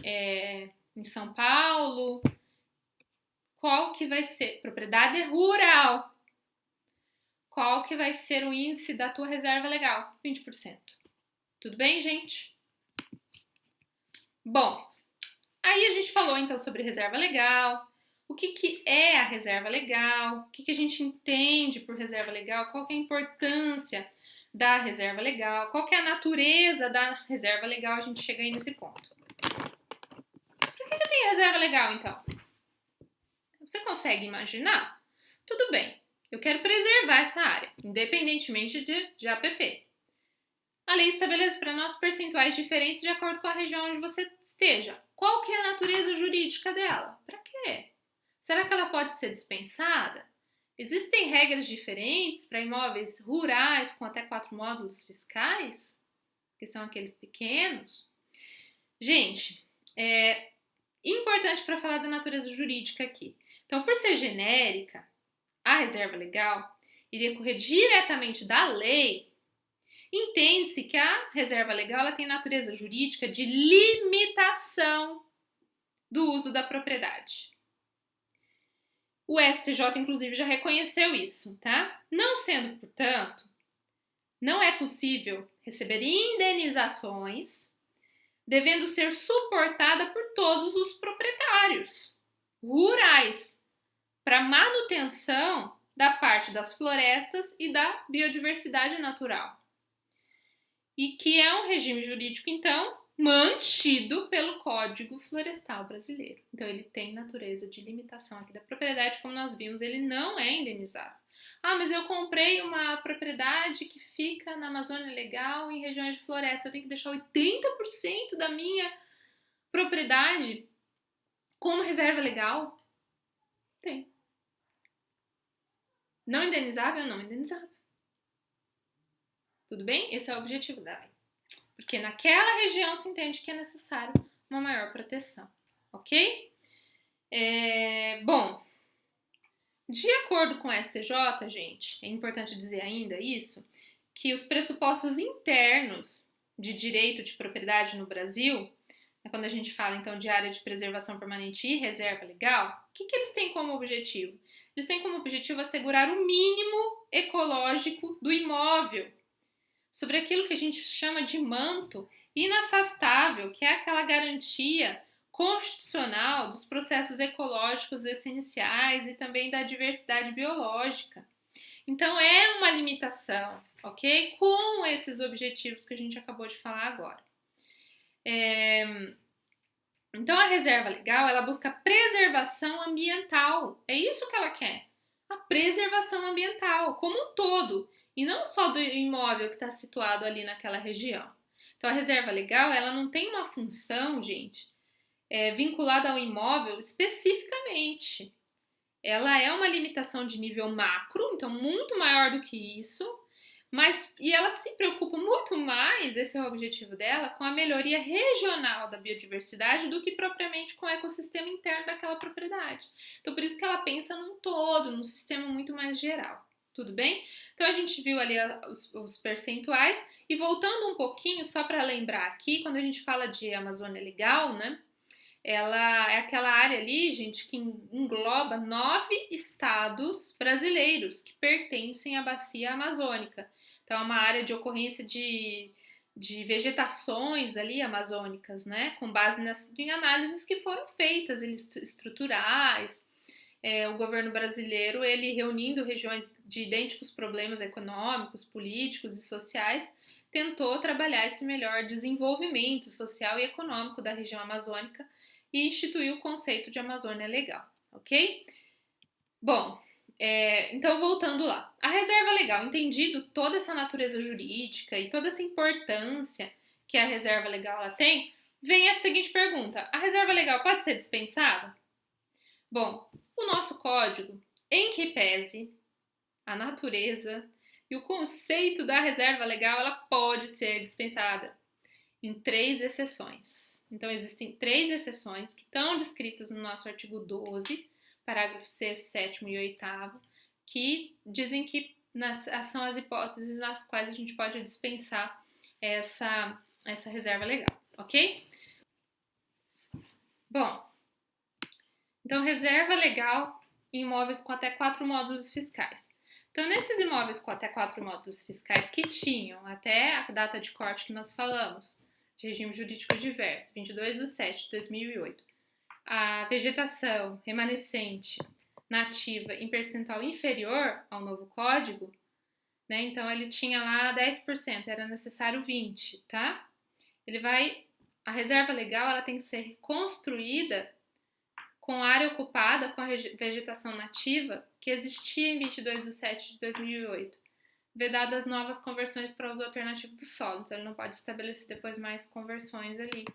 em São Paulo. Qual que vai ser? Propriedade rural. Qual que vai ser o índice da tua reserva legal? 20%. Tudo bem, gente? Bom, aí a gente falou então sobre reserva legal. O que é a reserva legal? O que a gente entende por reserva legal? Qual que é a importância da reserva legal? Qual que é a natureza da reserva legal? A gente chega aí nesse ponto. Por que eu tenho reserva legal, então? Você consegue imaginar? Tudo bem, eu quero preservar essa área, independentemente de APP. A lei estabelece para nós percentuais diferentes de acordo com a região onde você esteja. Qual que é a natureza jurídica dela? Para quê? Será que ela pode ser dispensada? Existem regras diferentes para imóveis rurais com até 4 módulos fiscais? Que são aqueles pequenos? Gente, é importante para falar da natureza jurídica aqui. Então, por ser genérica, a reserva legal e decorrer diretamente da lei, entende-se que a reserva legal ela tem natureza jurídica de limitação do uso da propriedade. O STJ, inclusive, já reconheceu isso, tá? Não sendo, portanto, não é possível receber indenizações devendo ser suportada por todos os proprietários rurais para manutenção da parte das florestas e da biodiversidade natural. E que é um regime jurídico, então, mantido pelo Código Florestal Brasileiro. Então, ele tem natureza de limitação aqui da propriedade, como nós vimos, ele não é indenizável. Ah, mas eu comprei uma propriedade que fica na Amazônia Legal, em regiões de floresta, eu tenho que deixar 80% da minha propriedade como reserva legal? Tem. Não indenizável ou não indenizável? Tudo bem? Esse é o objetivo da lei. Porque naquela região se entende que é necessário uma maior proteção, ok? Bom, de acordo com o STJ, gente, é importante dizer ainda isso, que os pressupostos internos de direito de propriedade no Brasil, quando a gente fala então de área de preservação permanente e reserva legal, o que eles têm como objetivo? Eles têm como objetivo assegurar o mínimo ecológico do imóvel, sobre aquilo que a gente chama de manto inafastável, que é aquela garantia constitucional dos processos ecológicos essenciais e também da diversidade biológica. Então, é uma limitação, ok? Com esses objetivos que a gente acabou de falar agora. Então, a reserva legal, ela busca preservação ambiental. É isso que ela quer. A preservação ambiental, como um todo. E não só do imóvel que está situado ali naquela região. Então, a reserva legal, ela não tem uma função, gente, vinculada ao imóvel especificamente. Ela é uma limitação de nível macro, então muito maior do que isso, E ela se preocupa muito mais, esse é o objetivo dela, com a melhoria regional da biodiversidade do que propriamente com o ecossistema interno daquela propriedade. Então, por isso que ela pensa num todo, num sistema muito mais geral. Tudo bem? Então, a gente viu ali os percentuais. E voltando um pouquinho, só para lembrar aqui, quando a gente fala de Amazônia Legal, né? Ela é aquela área ali, gente, que engloba 9 estados brasileiros que pertencem à bacia amazônica. Então, é uma área de ocorrência de vegetações ali amazônicas, né? Com base em análises que foram feitas, estruturais. O governo brasileiro, ele reunindo regiões de idênticos problemas econômicos, políticos e sociais, tentou trabalhar esse melhor desenvolvimento social e econômico da região amazônica e instituiu o conceito de Amazônia Legal, ok? Bom, então voltando lá. A reserva legal, entendido toda essa natureza jurídica e toda essa importância que a reserva legal ela tem, vem a seguinte pergunta: a reserva legal pode ser dispensada? Bom, o nosso código, em que pese a natureza e o conceito da reserva legal, ela pode ser dispensada em 3 exceções. Então, existem 3 exceções que estão descritas no nosso artigo 12, parágrafo 6º, 7º e 8º, que dizem que são as hipóteses nas quais a gente pode dispensar essa reserva legal, ok? Bom, então, reserva legal em imóveis com até 4 módulos fiscais. Então, nesses imóveis com até 4 módulos fiscais que tinham até a data de corte que nós falamos, de regime jurídico diverso, 22/7/2008, a vegetação remanescente nativa em percentual inferior ao novo código, né? Então, ele tinha lá 10%, era necessário 20%, tá? A reserva legal ela tem que ser construída com área ocupada com a vegetação nativa que existia em 22/7/2008, vedadas novas conversões para uso alternativo do solo. Então, ele não pode estabelecer depois mais conversões ali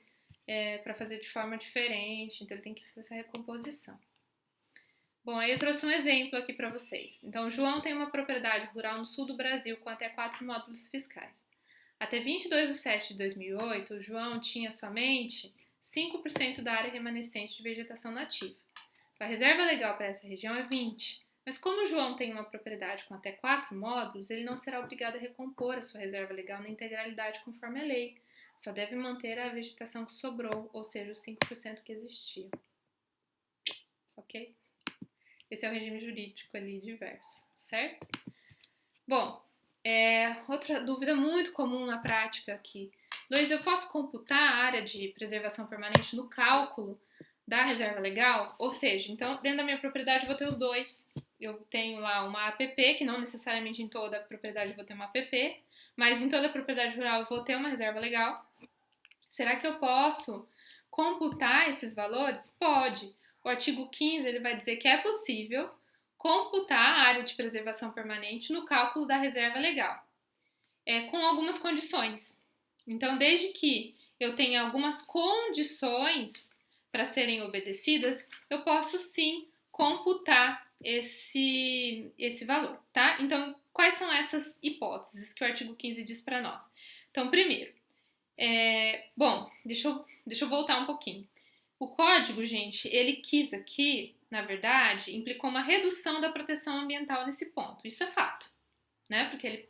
para fazer de forma diferente. Então, ele tem que fazer essa recomposição. Bom, aí eu trouxe um exemplo aqui para vocês. Então, o João tem uma propriedade rural no sul do Brasil com até 4 módulos fiscais. Até 22/7/2008, o João tinha somente 5% da área remanescente de vegetação nativa. Então, a reserva legal para essa região é 20%. Mas como o João tem uma propriedade com até 4 módulos, ele não será obrigado a recompor a sua reserva legal na integralidade conforme a lei. Só deve manter a vegetação que sobrou, ou seja, os 5% que existiam. Ok? Esse é o regime jurídico ali diverso, certo? Bom, outra dúvida muito comum na prática aqui. Luiz, eu posso computar a área de preservação permanente no cálculo da reserva legal? Ou seja, então, dentro da minha propriedade eu vou ter os dois. Eu tenho lá uma APP, que não necessariamente em toda a propriedade eu vou ter uma APP, mas em toda a propriedade rural eu vou ter uma reserva legal. Será que eu posso computar esses valores? Pode. O artigo 15 ele vai dizer que é possível computar a área de preservação permanente no cálculo da reserva legal, com algumas condições. Então, desde que eu tenha algumas condições para serem obedecidas, eu posso sim computar esse valor, tá? Então, quais são essas hipóteses que o artigo 15 diz para nós? Então, primeiro, bom, deixa eu voltar um pouquinho. O código, gente, ele quis aqui, na verdade, implicou uma redução da proteção ambiental nesse ponto. Isso é fato, né? Porque ele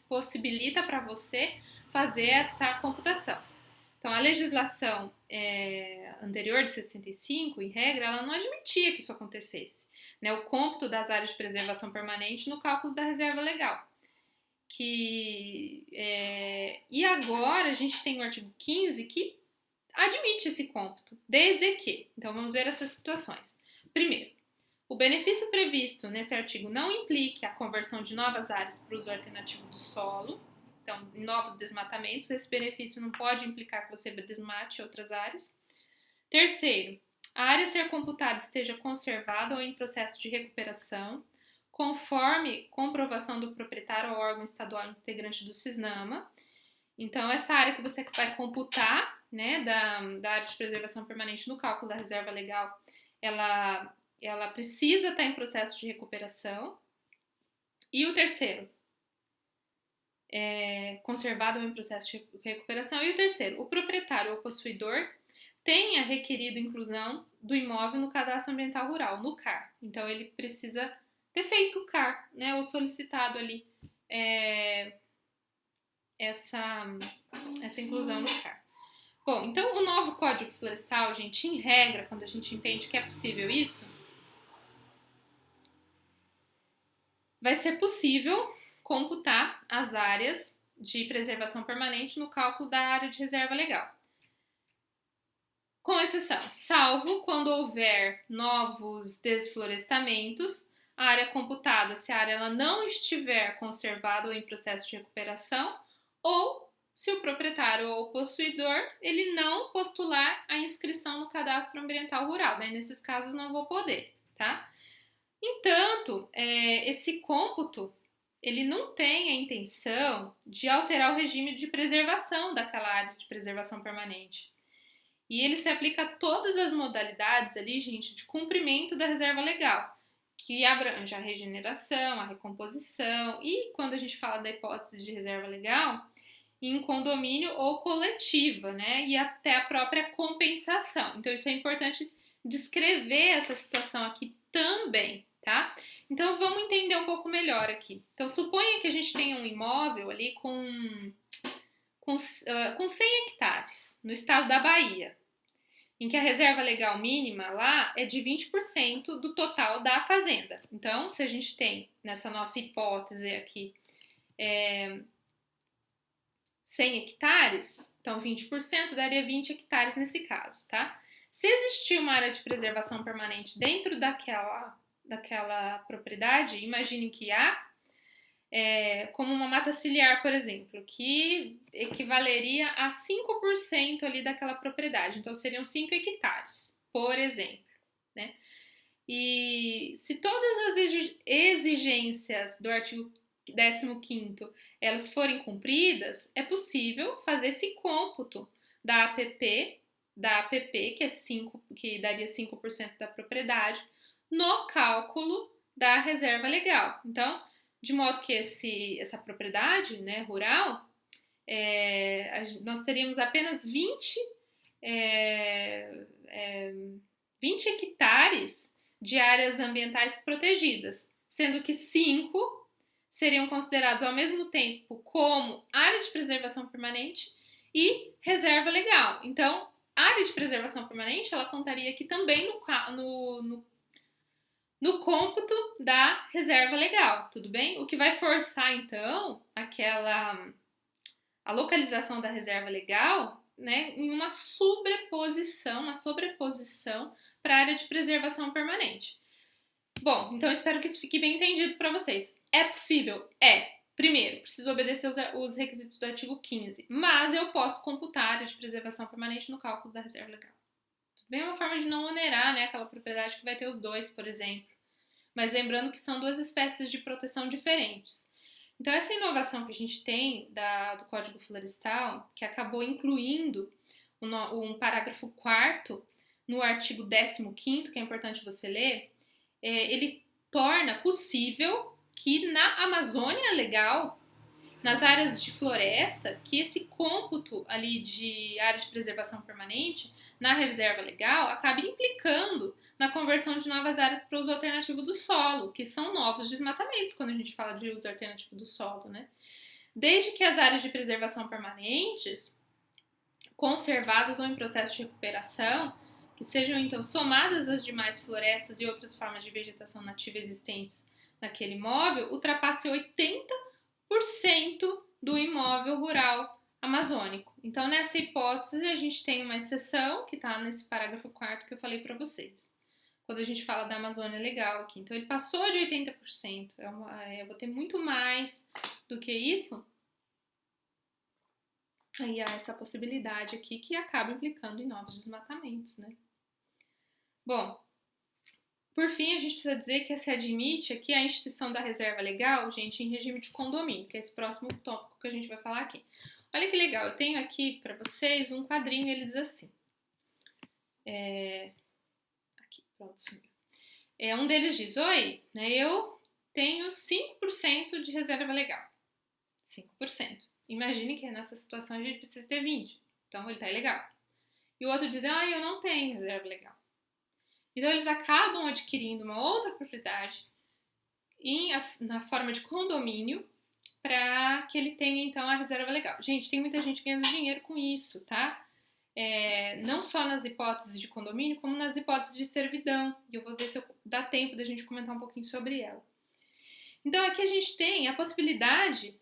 possibilita para você fazer essa computação. Então, a legislação anterior de 65, em regra, ela não admitia que isso acontecesse, né? O cômputo das áreas de preservação permanente no cálculo da reserva legal. E agora a gente tem o artigo 15 que admite esse cômputo, desde que. Então, vamos ver essas situações. Primeiro, o benefício previsto nesse artigo não implique a conversão de novas áreas para o uso alternativo do solo. Então, em novos desmatamentos, esse benefício não pode implicar que você desmate outras áreas. Terceiro, a área a ser computada esteja conservada ou em processo de recuperação, conforme comprovação do proprietário ou órgão estadual integrante do CISNAMA. Então, essa área que você vai computar, né, da área de preservação permanente no cálculo da reserva legal, ela precisa estar em processo de recuperação. E o terceiro, conservado ou em processo de recuperação. E o terceiro, o proprietário ou possuidor tenha requerido inclusão do imóvel no Cadastro Ambiental Rural, no CAR. Então, ele precisa ter feito o CAR, né, ou solicitado ali essa inclusão no CAR. Bom, então o novo Código Florestal, gente, em regra, quando a gente entende que é possível isso, vai ser possível computar as áreas de preservação permanente no cálculo da área de reserva legal. Com exceção, salvo quando houver novos desflorestamentos, a área computada, se a área ela não estiver conservada ou em processo de recuperação, ou se o proprietário ou o possuidor ele não postular a inscrição no Cadastro Ambiental Rural. Daí, nesses casos, não vou poder, tá? Entanto, esse cômputo ele não tem a intenção de alterar o regime de preservação daquela área de preservação permanente. E ele se aplica a todas as modalidades ali, gente, de cumprimento da reserva legal, que abrange a regeneração, a recomposição e, quando a gente fala da hipótese de reserva legal, em condomínio ou coletiva, né? E até a própria compensação. Então, isso é importante descrever essa situação aqui também, tá? Então, vamos entender um pouco melhor aqui. Então, suponha que a gente tenha um imóvel ali com 100 hectares no estado da Bahia, em que a reserva legal mínima lá é de 20% do total da fazenda. Então, se a gente tem, nessa nossa hipótese aqui, 100 hectares, então 20% daria 20 hectares nesse caso, tá? Se existir uma área de preservação permanente dentro daquela propriedade, imagine que há, como uma mata ciliar, por exemplo, que equivaleria a 5% ali daquela propriedade. Então, seriam 5 hectares, por exemplo, né? E se todas as exigências do artigo 15º elas forem cumpridas, é possível fazer esse cômputo da APP, que é 5, que daria 5% da propriedade, no cálculo da reserva legal. Então, de modo que essa propriedade, né, rural, nós teríamos apenas 20 hectares de áreas ambientais protegidas, sendo que 5 seriam considerados ao mesmo tempo como área de preservação permanente e reserva legal. Então, a área de preservação permanente, ela contaria aqui também no cômputo da reserva legal, tudo bem? O que vai forçar, então, a localização da reserva legal, né, em uma sobreposição para a área de preservação permanente. Bom, então espero que isso fique bem entendido para vocês. É possível? Primeiro, preciso obedecer os requisitos do artigo 15, mas eu posso computar a área de preservação permanente no cálculo da reserva legal. Tudo bem? É uma forma de não onerar, né, aquela propriedade que vai ter os dois, por exemplo. Mas lembrando que são duas espécies de proteção diferentes. Então, essa inovação que a gente tem do Código Florestal, que acabou incluindo um parágrafo 4º no artigo 15º, que é importante você ler, ele torna possível que na Amazônia Legal, nas áreas de floresta, que esse cômputo ali de área de preservação permanente na reserva legal acabe implicando na conversão de novas áreas para uso alternativo do solo, que são novos desmatamentos quando a gente fala de uso alternativo do solo, né? Desde que as áreas de preservação permanentes, conservadas ou em processo de recuperação, que sejam então somadas às demais florestas e outras formas de vegetação nativa existentes naquele imóvel, ultrapasse 80% do imóvel rural amazônico. Então, nessa hipótese, a gente tem uma exceção que está nesse parágrafo 4º que eu falei para vocês, quando a gente fala da Amazônia Legal aqui. Então, ele passou de 80%. Eu vou ter muito mais do que isso. Aí há essa possibilidade aqui que acaba implicando em novos desmatamentos, né? Bom, por fim, a gente precisa dizer que se admite aqui a instituição da reserva legal, gente, em regime de condomínio, que é esse próximo tópico que a gente vai falar aqui. Olha que legal, eu tenho aqui para vocês um quadrinho, ele diz assim. Aqui, pronto, sumiu. Um deles diz, oi, né, eu tenho 5% de reserva legal. 5%. Imagine que nessa situação a gente precisa ter 20%. Então ele está ilegal. E o outro diz, eu não tenho reserva legal. Então eles acabam adquirindo uma outra propriedade na forma de condomínio para que ele tenha então a reserva legal. Gente, tem muita gente ganhando dinheiro com isso, tá? Não só nas hipóteses de condomínio, como nas hipóteses de servidão. E eu vou ver se dá tempo da gente comentar um pouquinho sobre ela. Então, aqui a gente tem a possibilidade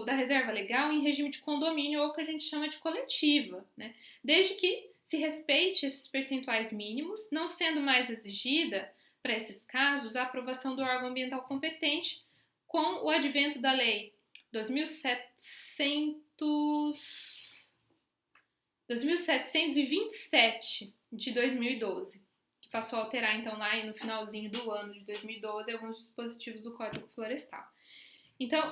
da reserva legal em regime de condomínio ou que a gente chama de coletiva, né? Desde que se respeite esses percentuais mínimos, não sendo mais exigida, para esses casos, a aprovação do órgão ambiental competente com o advento da Lei 2727 de 2012, que passou a alterar, então, lá no finalzinho do ano de 2012, alguns dispositivos do Código Florestal. Então,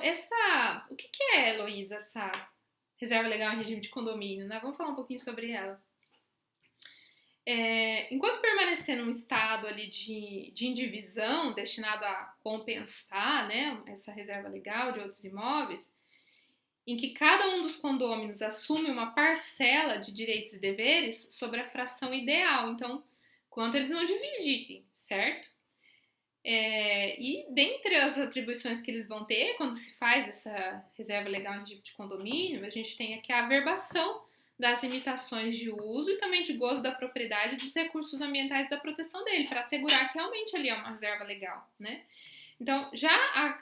o que é, Heloísa, essa reserva legal em regime de condomínio, né? Vamos falar um pouquinho sobre ela. Enquanto permanecer num estado ali de indivisão, destinado a compensar, né, essa reserva legal de outros imóveis, em que cada um dos condôminos assume uma parcela de direitos e deveres sobre a fração ideal, então, quanto eles não dividirem, certo? E dentre as atribuições que eles vão ter quando se faz essa reserva legal em regime de condomínio, a gente tem aqui a averbação das limitações de uso e também de gozo da propriedade dos recursos ambientais da proteção dele, para assegurar que realmente ali é uma reserva legal, né? Então, já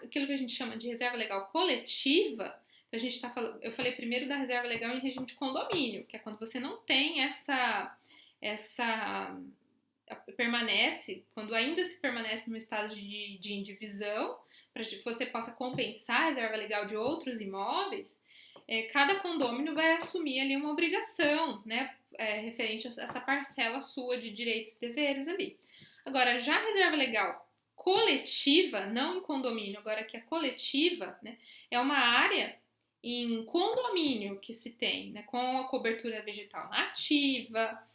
aquilo que a gente chama de reserva legal coletiva, a gente eu falei primeiro da reserva legal em regime de condomínio, que é quando você não tem quando ainda se permanece no estado de indivisão, para que você possa compensar a reserva legal de outros imóveis, cada condômino vai assumir ali uma obrigação, né, referente a essa parcela sua de direitos e deveres ali. Agora, já a reserva legal coletiva, não em condomínio, agora que é coletiva, né, é uma área em condomínio que se tem, né, com a cobertura vegetal nativa,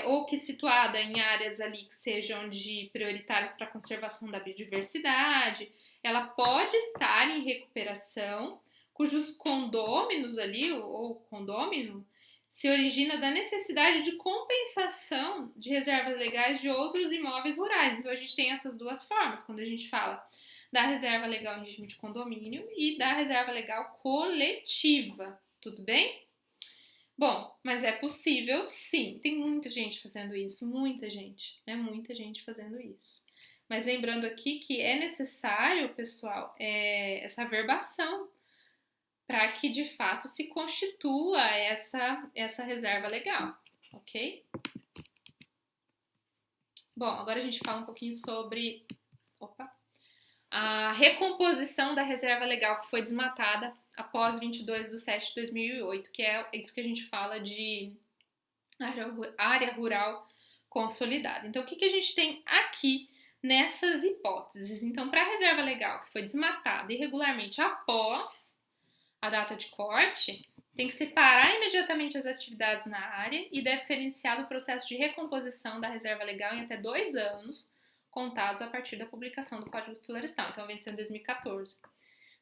ou que situada em áreas ali que sejam prioritárias para a conservação da biodiversidade, ela pode estar em recuperação, cujos condôminos ali, ou condômino, se origina da necessidade de compensação de reservas legais de outros imóveis rurais. Então, a gente tem essas duas formas, quando a gente fala da reserva legal em regime de condomínio e da reserva legal coletiva, tudo bem? Bom, mas é possível, sim. Tem muita gente fazendo isso, muita gente, né? Muita gente fazendo isso. Mas lembrando aqui que é necessário, pessoal, essa averbação para que de fato se constitua essa reserva legal, ok? Bom, agora a gente fala um pouquinho sobre a recomposição da reserva legal que foi desmatada após 22/7/2008, que é isso que a gente fala de área rural consolidada. Então, o que a gente tem aqui nessas hipóteses? Então, para a reserva legal que foi desmatada irregularmente após a data de corte, tem que separar imediatamente as atividades na área e deve ser iniciado o processo de recomposição da reserva legal em até 2 anos, contados a partir da publicação do Código Florestal, então vem sendo em 2014.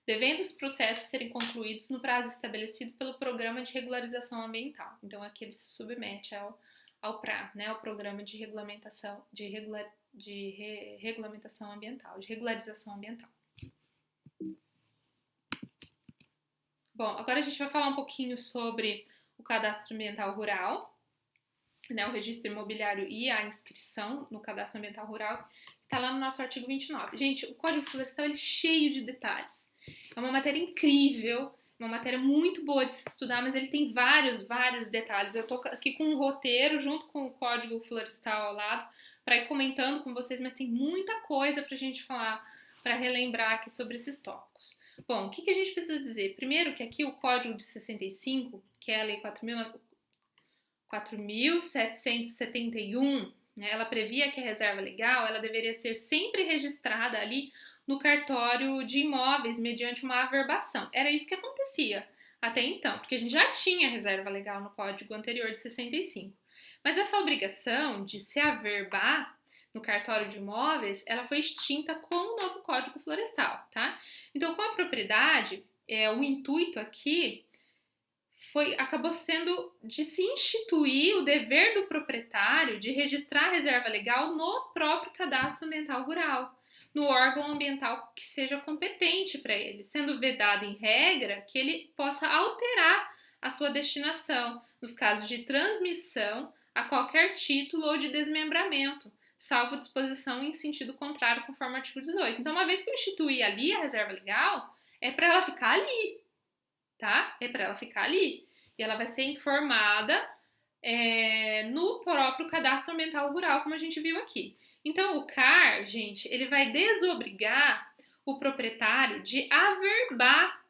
Devendo os processos serem concluídos no prazo estabelecido pelo Programa de Regularização Ambiental. Então, aqui ele se submete ao PRA, né, ao Programa de Regulamentação, Regulamentação Ambiental, de Regularização Ambiental. Bom, agora a gente vai falar um pouquinho sobre o cadastro ambiental rural, né, o registro imobiliário e a inscrição no cadastro ambiental rural, que está lá no nosso artigo 29. Gente, o Código Florestal ele é cheio de detalhes. É uma matéria incrível, uma matéria muito boa de se estudar, mas ele tem vários detalhes. Eu estou aqui com um roteiro junto com o Código Florestal ao lado para ir comentando com vocês, mas tem muita coisa para a gente falar, para relembrar aqui sobre esses tópicos. Bom, o que a gente precisa dizer? Primeiro que aqui o Código de 65, que é a Lei 4.771, né, ela previa que a reserva legal ela deveria ser sempre registrada ali no cartório de imóveis mediante uma averbação. Era isso que acontecia até então, porque a gente já tinha reserva legal no Código anterior de 65. Mas essa obrigação de se averbar no cartório de imóveis, ela foi extinta com o novo Código Florestal, tá? Então, com a propriedade, o intuito aqui acabou sendo de se instituir o dever do proprietário de registrar a reserva legal no próprio cadastro ambiental rural, no órgão ambiental que seja competente para ele, sendo vedado em regra que ele possa alterar a sua destinação nos casos de transmissão a qualquer título ou de desmembramento, salvo disposição em sentido contrário, conforme o artigo 18. Então, uma vez que eu instituí ali a reserva legal, é para ela ficar ali, tá? É para ela ficar ali. E ela vai ser informada no próprio cadastro ambiental rural, como a gente viu aqui. Então, o CAR, gente, ele vai desobrigar o proprietário de averbar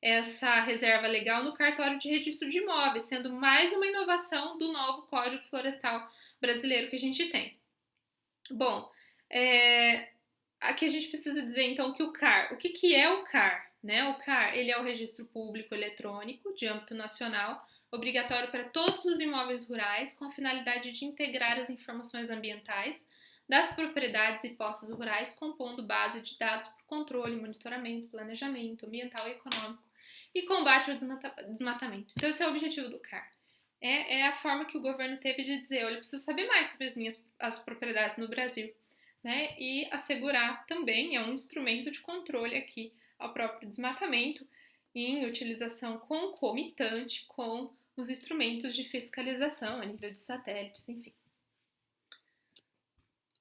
essa reserva legal no cartório de registro de imóveis, sendo mais uma inovação do novo Código Florestal brasileiro que a gente tem. Bom, aqui a gente precisa dizer então que o CAR, o que é o CAR? Né? O CAR, ele é o registro público eletrônico de âmbito nacional, obrigatório para todos os imóveis rurais, com a finalidade de integrar as informações ambientais das propriedades e posses rurais, compondo base de dados para controle, monitoramento, planejamento ambiental e econômico e combate ao desmatamento. Então, esse é o objetivo do CAR. É a forma que o governo teve de dizer, olha, eu preciso saber mais sobre as propriedades no Brasil, né? E assegurar também, é um instrumento de controle aqui ao próprio desmatamento em utilização concomitante com os instrumentos de fiscalização a nível de satélites, enfim.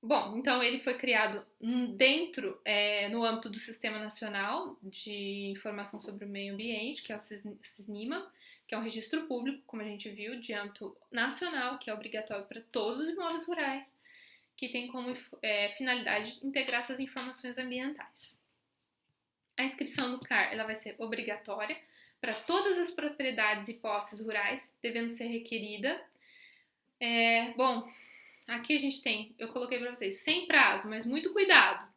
Bom, então ele foi criado no âmbito do Sistema Nacional de Informação sobre o Meio Ambiente, que é o SISNIMA, que é um registro público, como a gente viu, de âmbito nacional, que é obrigatório para todos os imóveis rurais, que tem como finalidade integrar essas informações ambientais. A inscrição no CAR ela vai ser obrigatória para todas as propriedades e posses rurais, devendo ser requerida. Aqui a gente tem, eu coloquei para vocês, sem prazo, mas muito cuidado.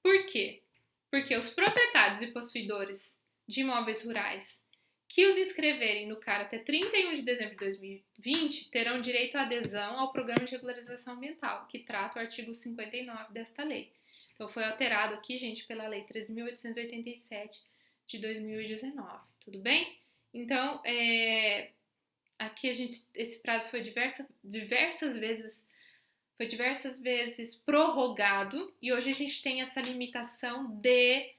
Por quê? Porque os proprietários e possuidores de imóveis rurais que os inscreverem no CAR até 31 de dezembro de 2020 terão direito à adesão ao Programa de Regularização Ambiental, que trata o artigo 59 desta lei. Então, foi alterado aqui, gente, pela Lei 13.887 de 2019, tudo bem? Então, aqui esse prazo foi diversas vezes prorrogado e hoje a gente tem essa limitação de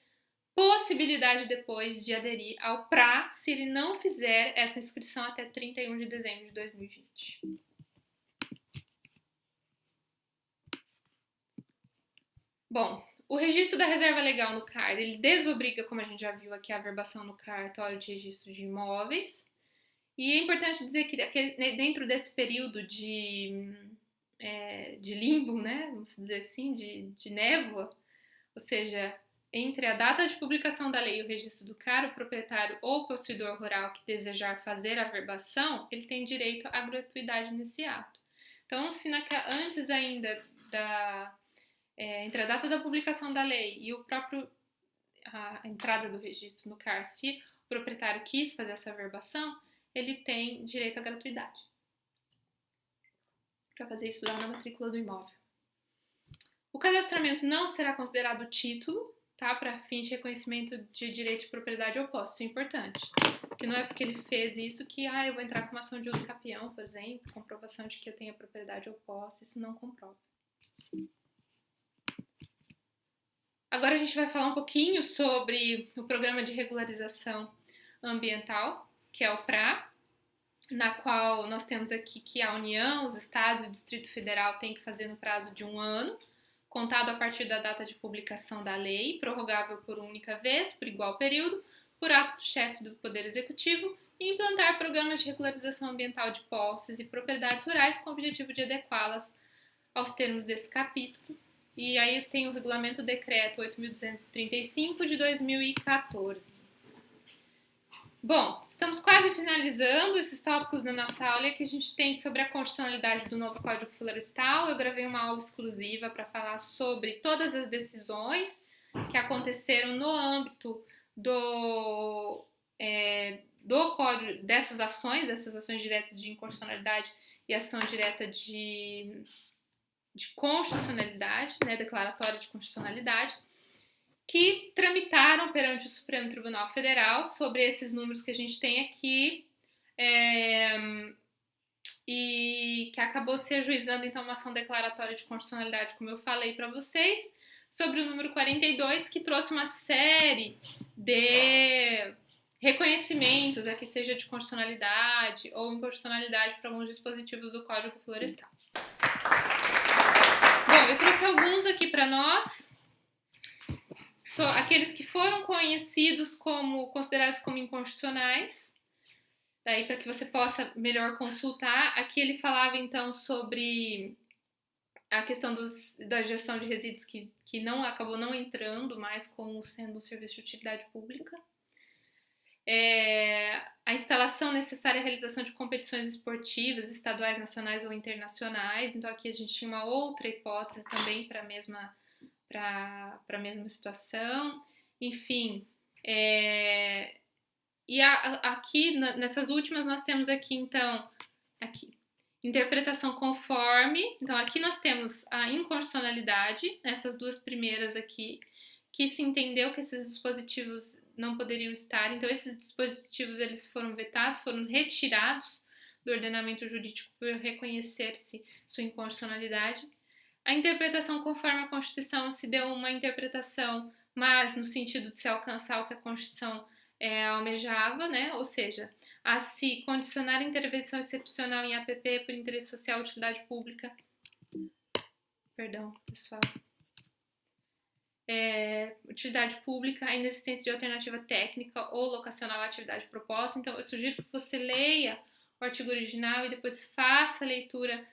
possibilidade depois de aderir ao PRA se ele não fizer essa inscrição até 31 de dezembro de 2020. Bom, o registro da reserva legal no CAR, ele desobriga, como a gente já viu aqui, a averbação no cartório de registro de imóveis. E é importante dizer que dentro desse período de limbo, né, vamos dizer assim, de névoa, ou seja, entre a data de publicação da lei e o registro do CAR, o proprietário ou possuidor rural que desejar fazer a averbação, ele tem direito à gratuidade nesse ato. Então, se antes ainda entre a data da publicação da lei e a entrada do registro no CAR, se o proprietário quis fazer essa averbação, ele tem direito à gratuidade para fazer isso lá na matrícula do imóvel. O cadastramento não será considerado título, tá? Para fins de reconhecimento de direito de propriedade ou posse, isso é importante. Porque não é porque ele fez isso que eu vou entrar com uma ação de uso capião, por exemplo, comprovação de que eu tenho a propriedade ou posse, isso não comprova. Agora a gente vai falar um pouquinho sobre o Programa de Regularização Ambiental, que é o PRA, na qual nós temos aqui que a União, os Estados e o Distrito Federal têm que fazer no prazo de 1 ano, contado a partir da data de publicação da lei, prorrogável por única vez, por igual período, por ato do chefe do Poder Executivo, e implantar programas de regularização ambiental de posses e propriedades rurais com o objetivo de adequá-las aos termos desse capítulo. E aí tem o Regulamento Decreto 8.235 de 2014. Bom, estamos quase finalizando esses tópicos da nossa aula que a gente tem sobre a constitucionalidade do novo Código Florestal. Eu gravei uma aula exclusiva para falar sobre todas as decisões que aconteceram no âmbito do Código, dessas ações diretas de inconstitucionalidade e ação direta de constitucionalidade, né, declaratória de constitucionalidade. que tramitaram perante o Supremo Tribunal Federal sobre esses números que a gente tem aqui, e que acabou se ajuizando, então, uma ação declaratória de constitucionalidade, como eu falei para vocês, sobre o número 42, que trouxe uma série de reconhecimentos, aqui seja de constitucionalidade ou inconstitucionalidade para alguns dispositivos do Código Florestal. Bom, eu trouxe alguns aqui para nós, aqueles que foram considerados como inconstitucionais, daí para que você possa melhor consultar. Aqui ele falava então sobre a questão da gestão de resíduos que acabou não entrando mais como sendo um serviço de utilidade pública. A instalação necessária à realização de competições esportivas, estaduais, nacionais ou internacionais. Então aqui a gente tinha uma outra hipótese também para a mesma situação. Enfim, e aqui, nessas últimas, nós temos aqui, então, interpretação conforme. Então, aqui nós temos a inconstitucionalidade, nessas duas primeiras aqui, que se entendeu que esses dispositivos não poderiam estar. Então, esses dispositivos, eles foram vetados, foram retirados do ordenamento jurídico por reconhecer-se sua inconstitucionalidade. A interpretação conforme a Constituição se deu uma interpretação, mas no sentido de se alcançar o que a Constituição almejava, né? Ou seja, a se condicionar a intervenção excepcional em APP por interesse social, utilidade pública. Perdão, pessoal. Utilidade pública, a inexistência de alternativa técnica ou locacional à atividade proposta. Então, eu sugiro que você leia o artigo original e depois faça a leitura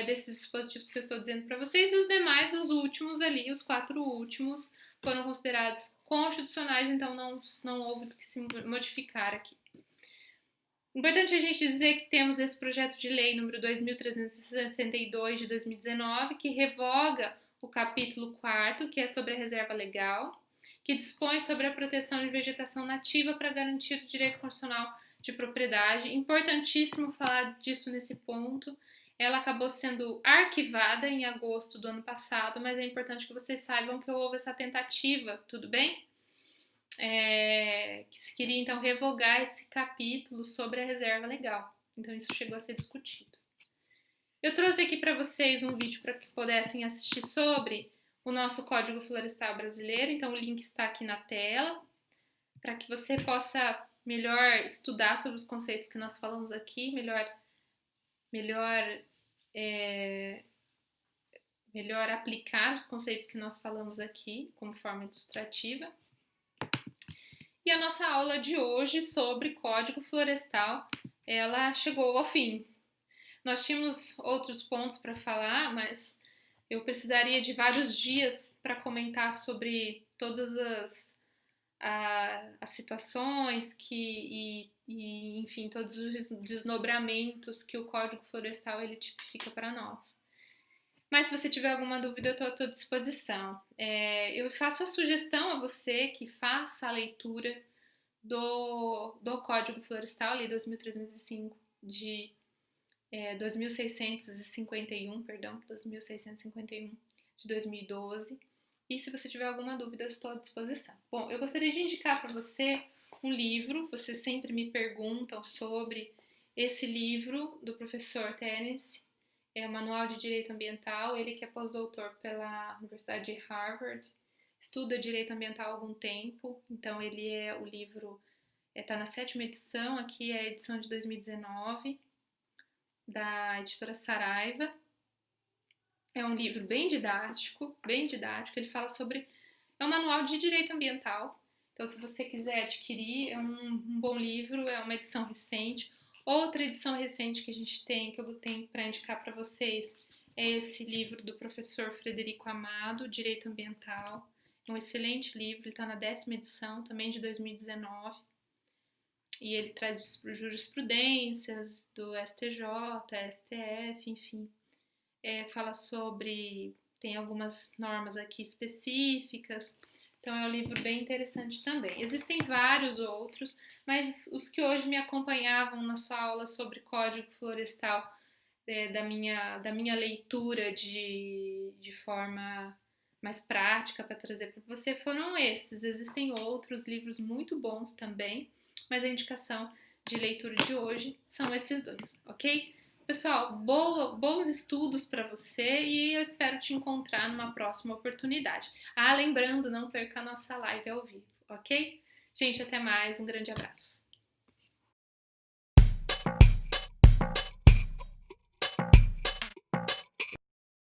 desses dispositivos que eu estou dizendo para vocês. E os demais, os últimos ali, os 4 últimos, foram considerados constitucionais, então não houve do que se modificar aqui. Importante a gente dizer que temos esse projeto de lei número 2.362 de 2019, que revoga o capítulo 4º, que é sobre a reserva legal, que dispõe sobre a proteção de vegetação nativa para garantir o direito constitucional de propriedade. Importantíssimo falar disso nesse ponto. Ela acabou sendo arquivada em agosto do ano passado, mas é importante que vocês saibam que houve essa tentativa, tudo bem? Que se queria, então, revogar esse capítulo sobre a reserva legal. Então, isso chegou a ser discutido. Eu trouxe aqui para vocês um vídeo para que pudessem assistir sobre o nosso Código Florestal Brasileiro. Então, o link está aqui na tela, para que você possa melhor estudar sobre os conceitos que nós falamos aqui, melhor aplicar os conceitos que nós falamos aqui como forma ilustrativa. E a nossa aula de hoje sobre Código Florestal, ela chegou ao fim. Nós tínhamos outros pontos para falar, mas eu precisaria de vários dias para comentar sobre todas as situações enfim, todos os desdobramentos que o Código Florestal ele tipifica para nós. Mas se você tiver alguma dúvida, eu estou à tua disposição. Eu faço a sugestão a você que faça a leitura do Código Florestal, Lei 2.305 de 2651 de 2012. E se você tiver alguma dúvida, eu estou à disposição. Bom, eu gostaria de indicar para você um livro. Vocês sempre me perguntam sobre esse livro do professor Terence. É o Manual de Direito Ambiental. Ele que é pós-doutor pela Universidade de Harvard, estuda Direito Ambiental há algum tempo. Então, o livro está na 7ª edição. Aqui é a edição de 2019, da editora Saraiva. É um livro bem didático. Ele fala sobre... É um manual de direito ambiental. Então, se você quiser adquirir, é um bom livro, é uma edição recente. Outra edição recente que eu tenho para indicar para vocês, é esse livro do professor Frederico Amado, Direito Ambiental. É um excelente livro, ele está na 10ª edição, também de 2019. E ele traz jurisprudências do STJ, STF, enfim. Fala sobre... Tem algumas normas aqui específicas. Então, é um livro bem interessante também. Existem vários outros, mas os que hoje me acompanhavam na sua aula sobre Código Florestal, da minha leitura de forma mais prática para trazer para você foram esses. Existem outros livros muito bons também, mas a indicação de leitura de hoje são esses dois, ok? Pessoal, bons estudos para você e eu espero te encontrar numa próxima oportunidade. Ah, lembrando, não perca a nossa live ao vivo, ok? Gente, até mais, um grande abraço.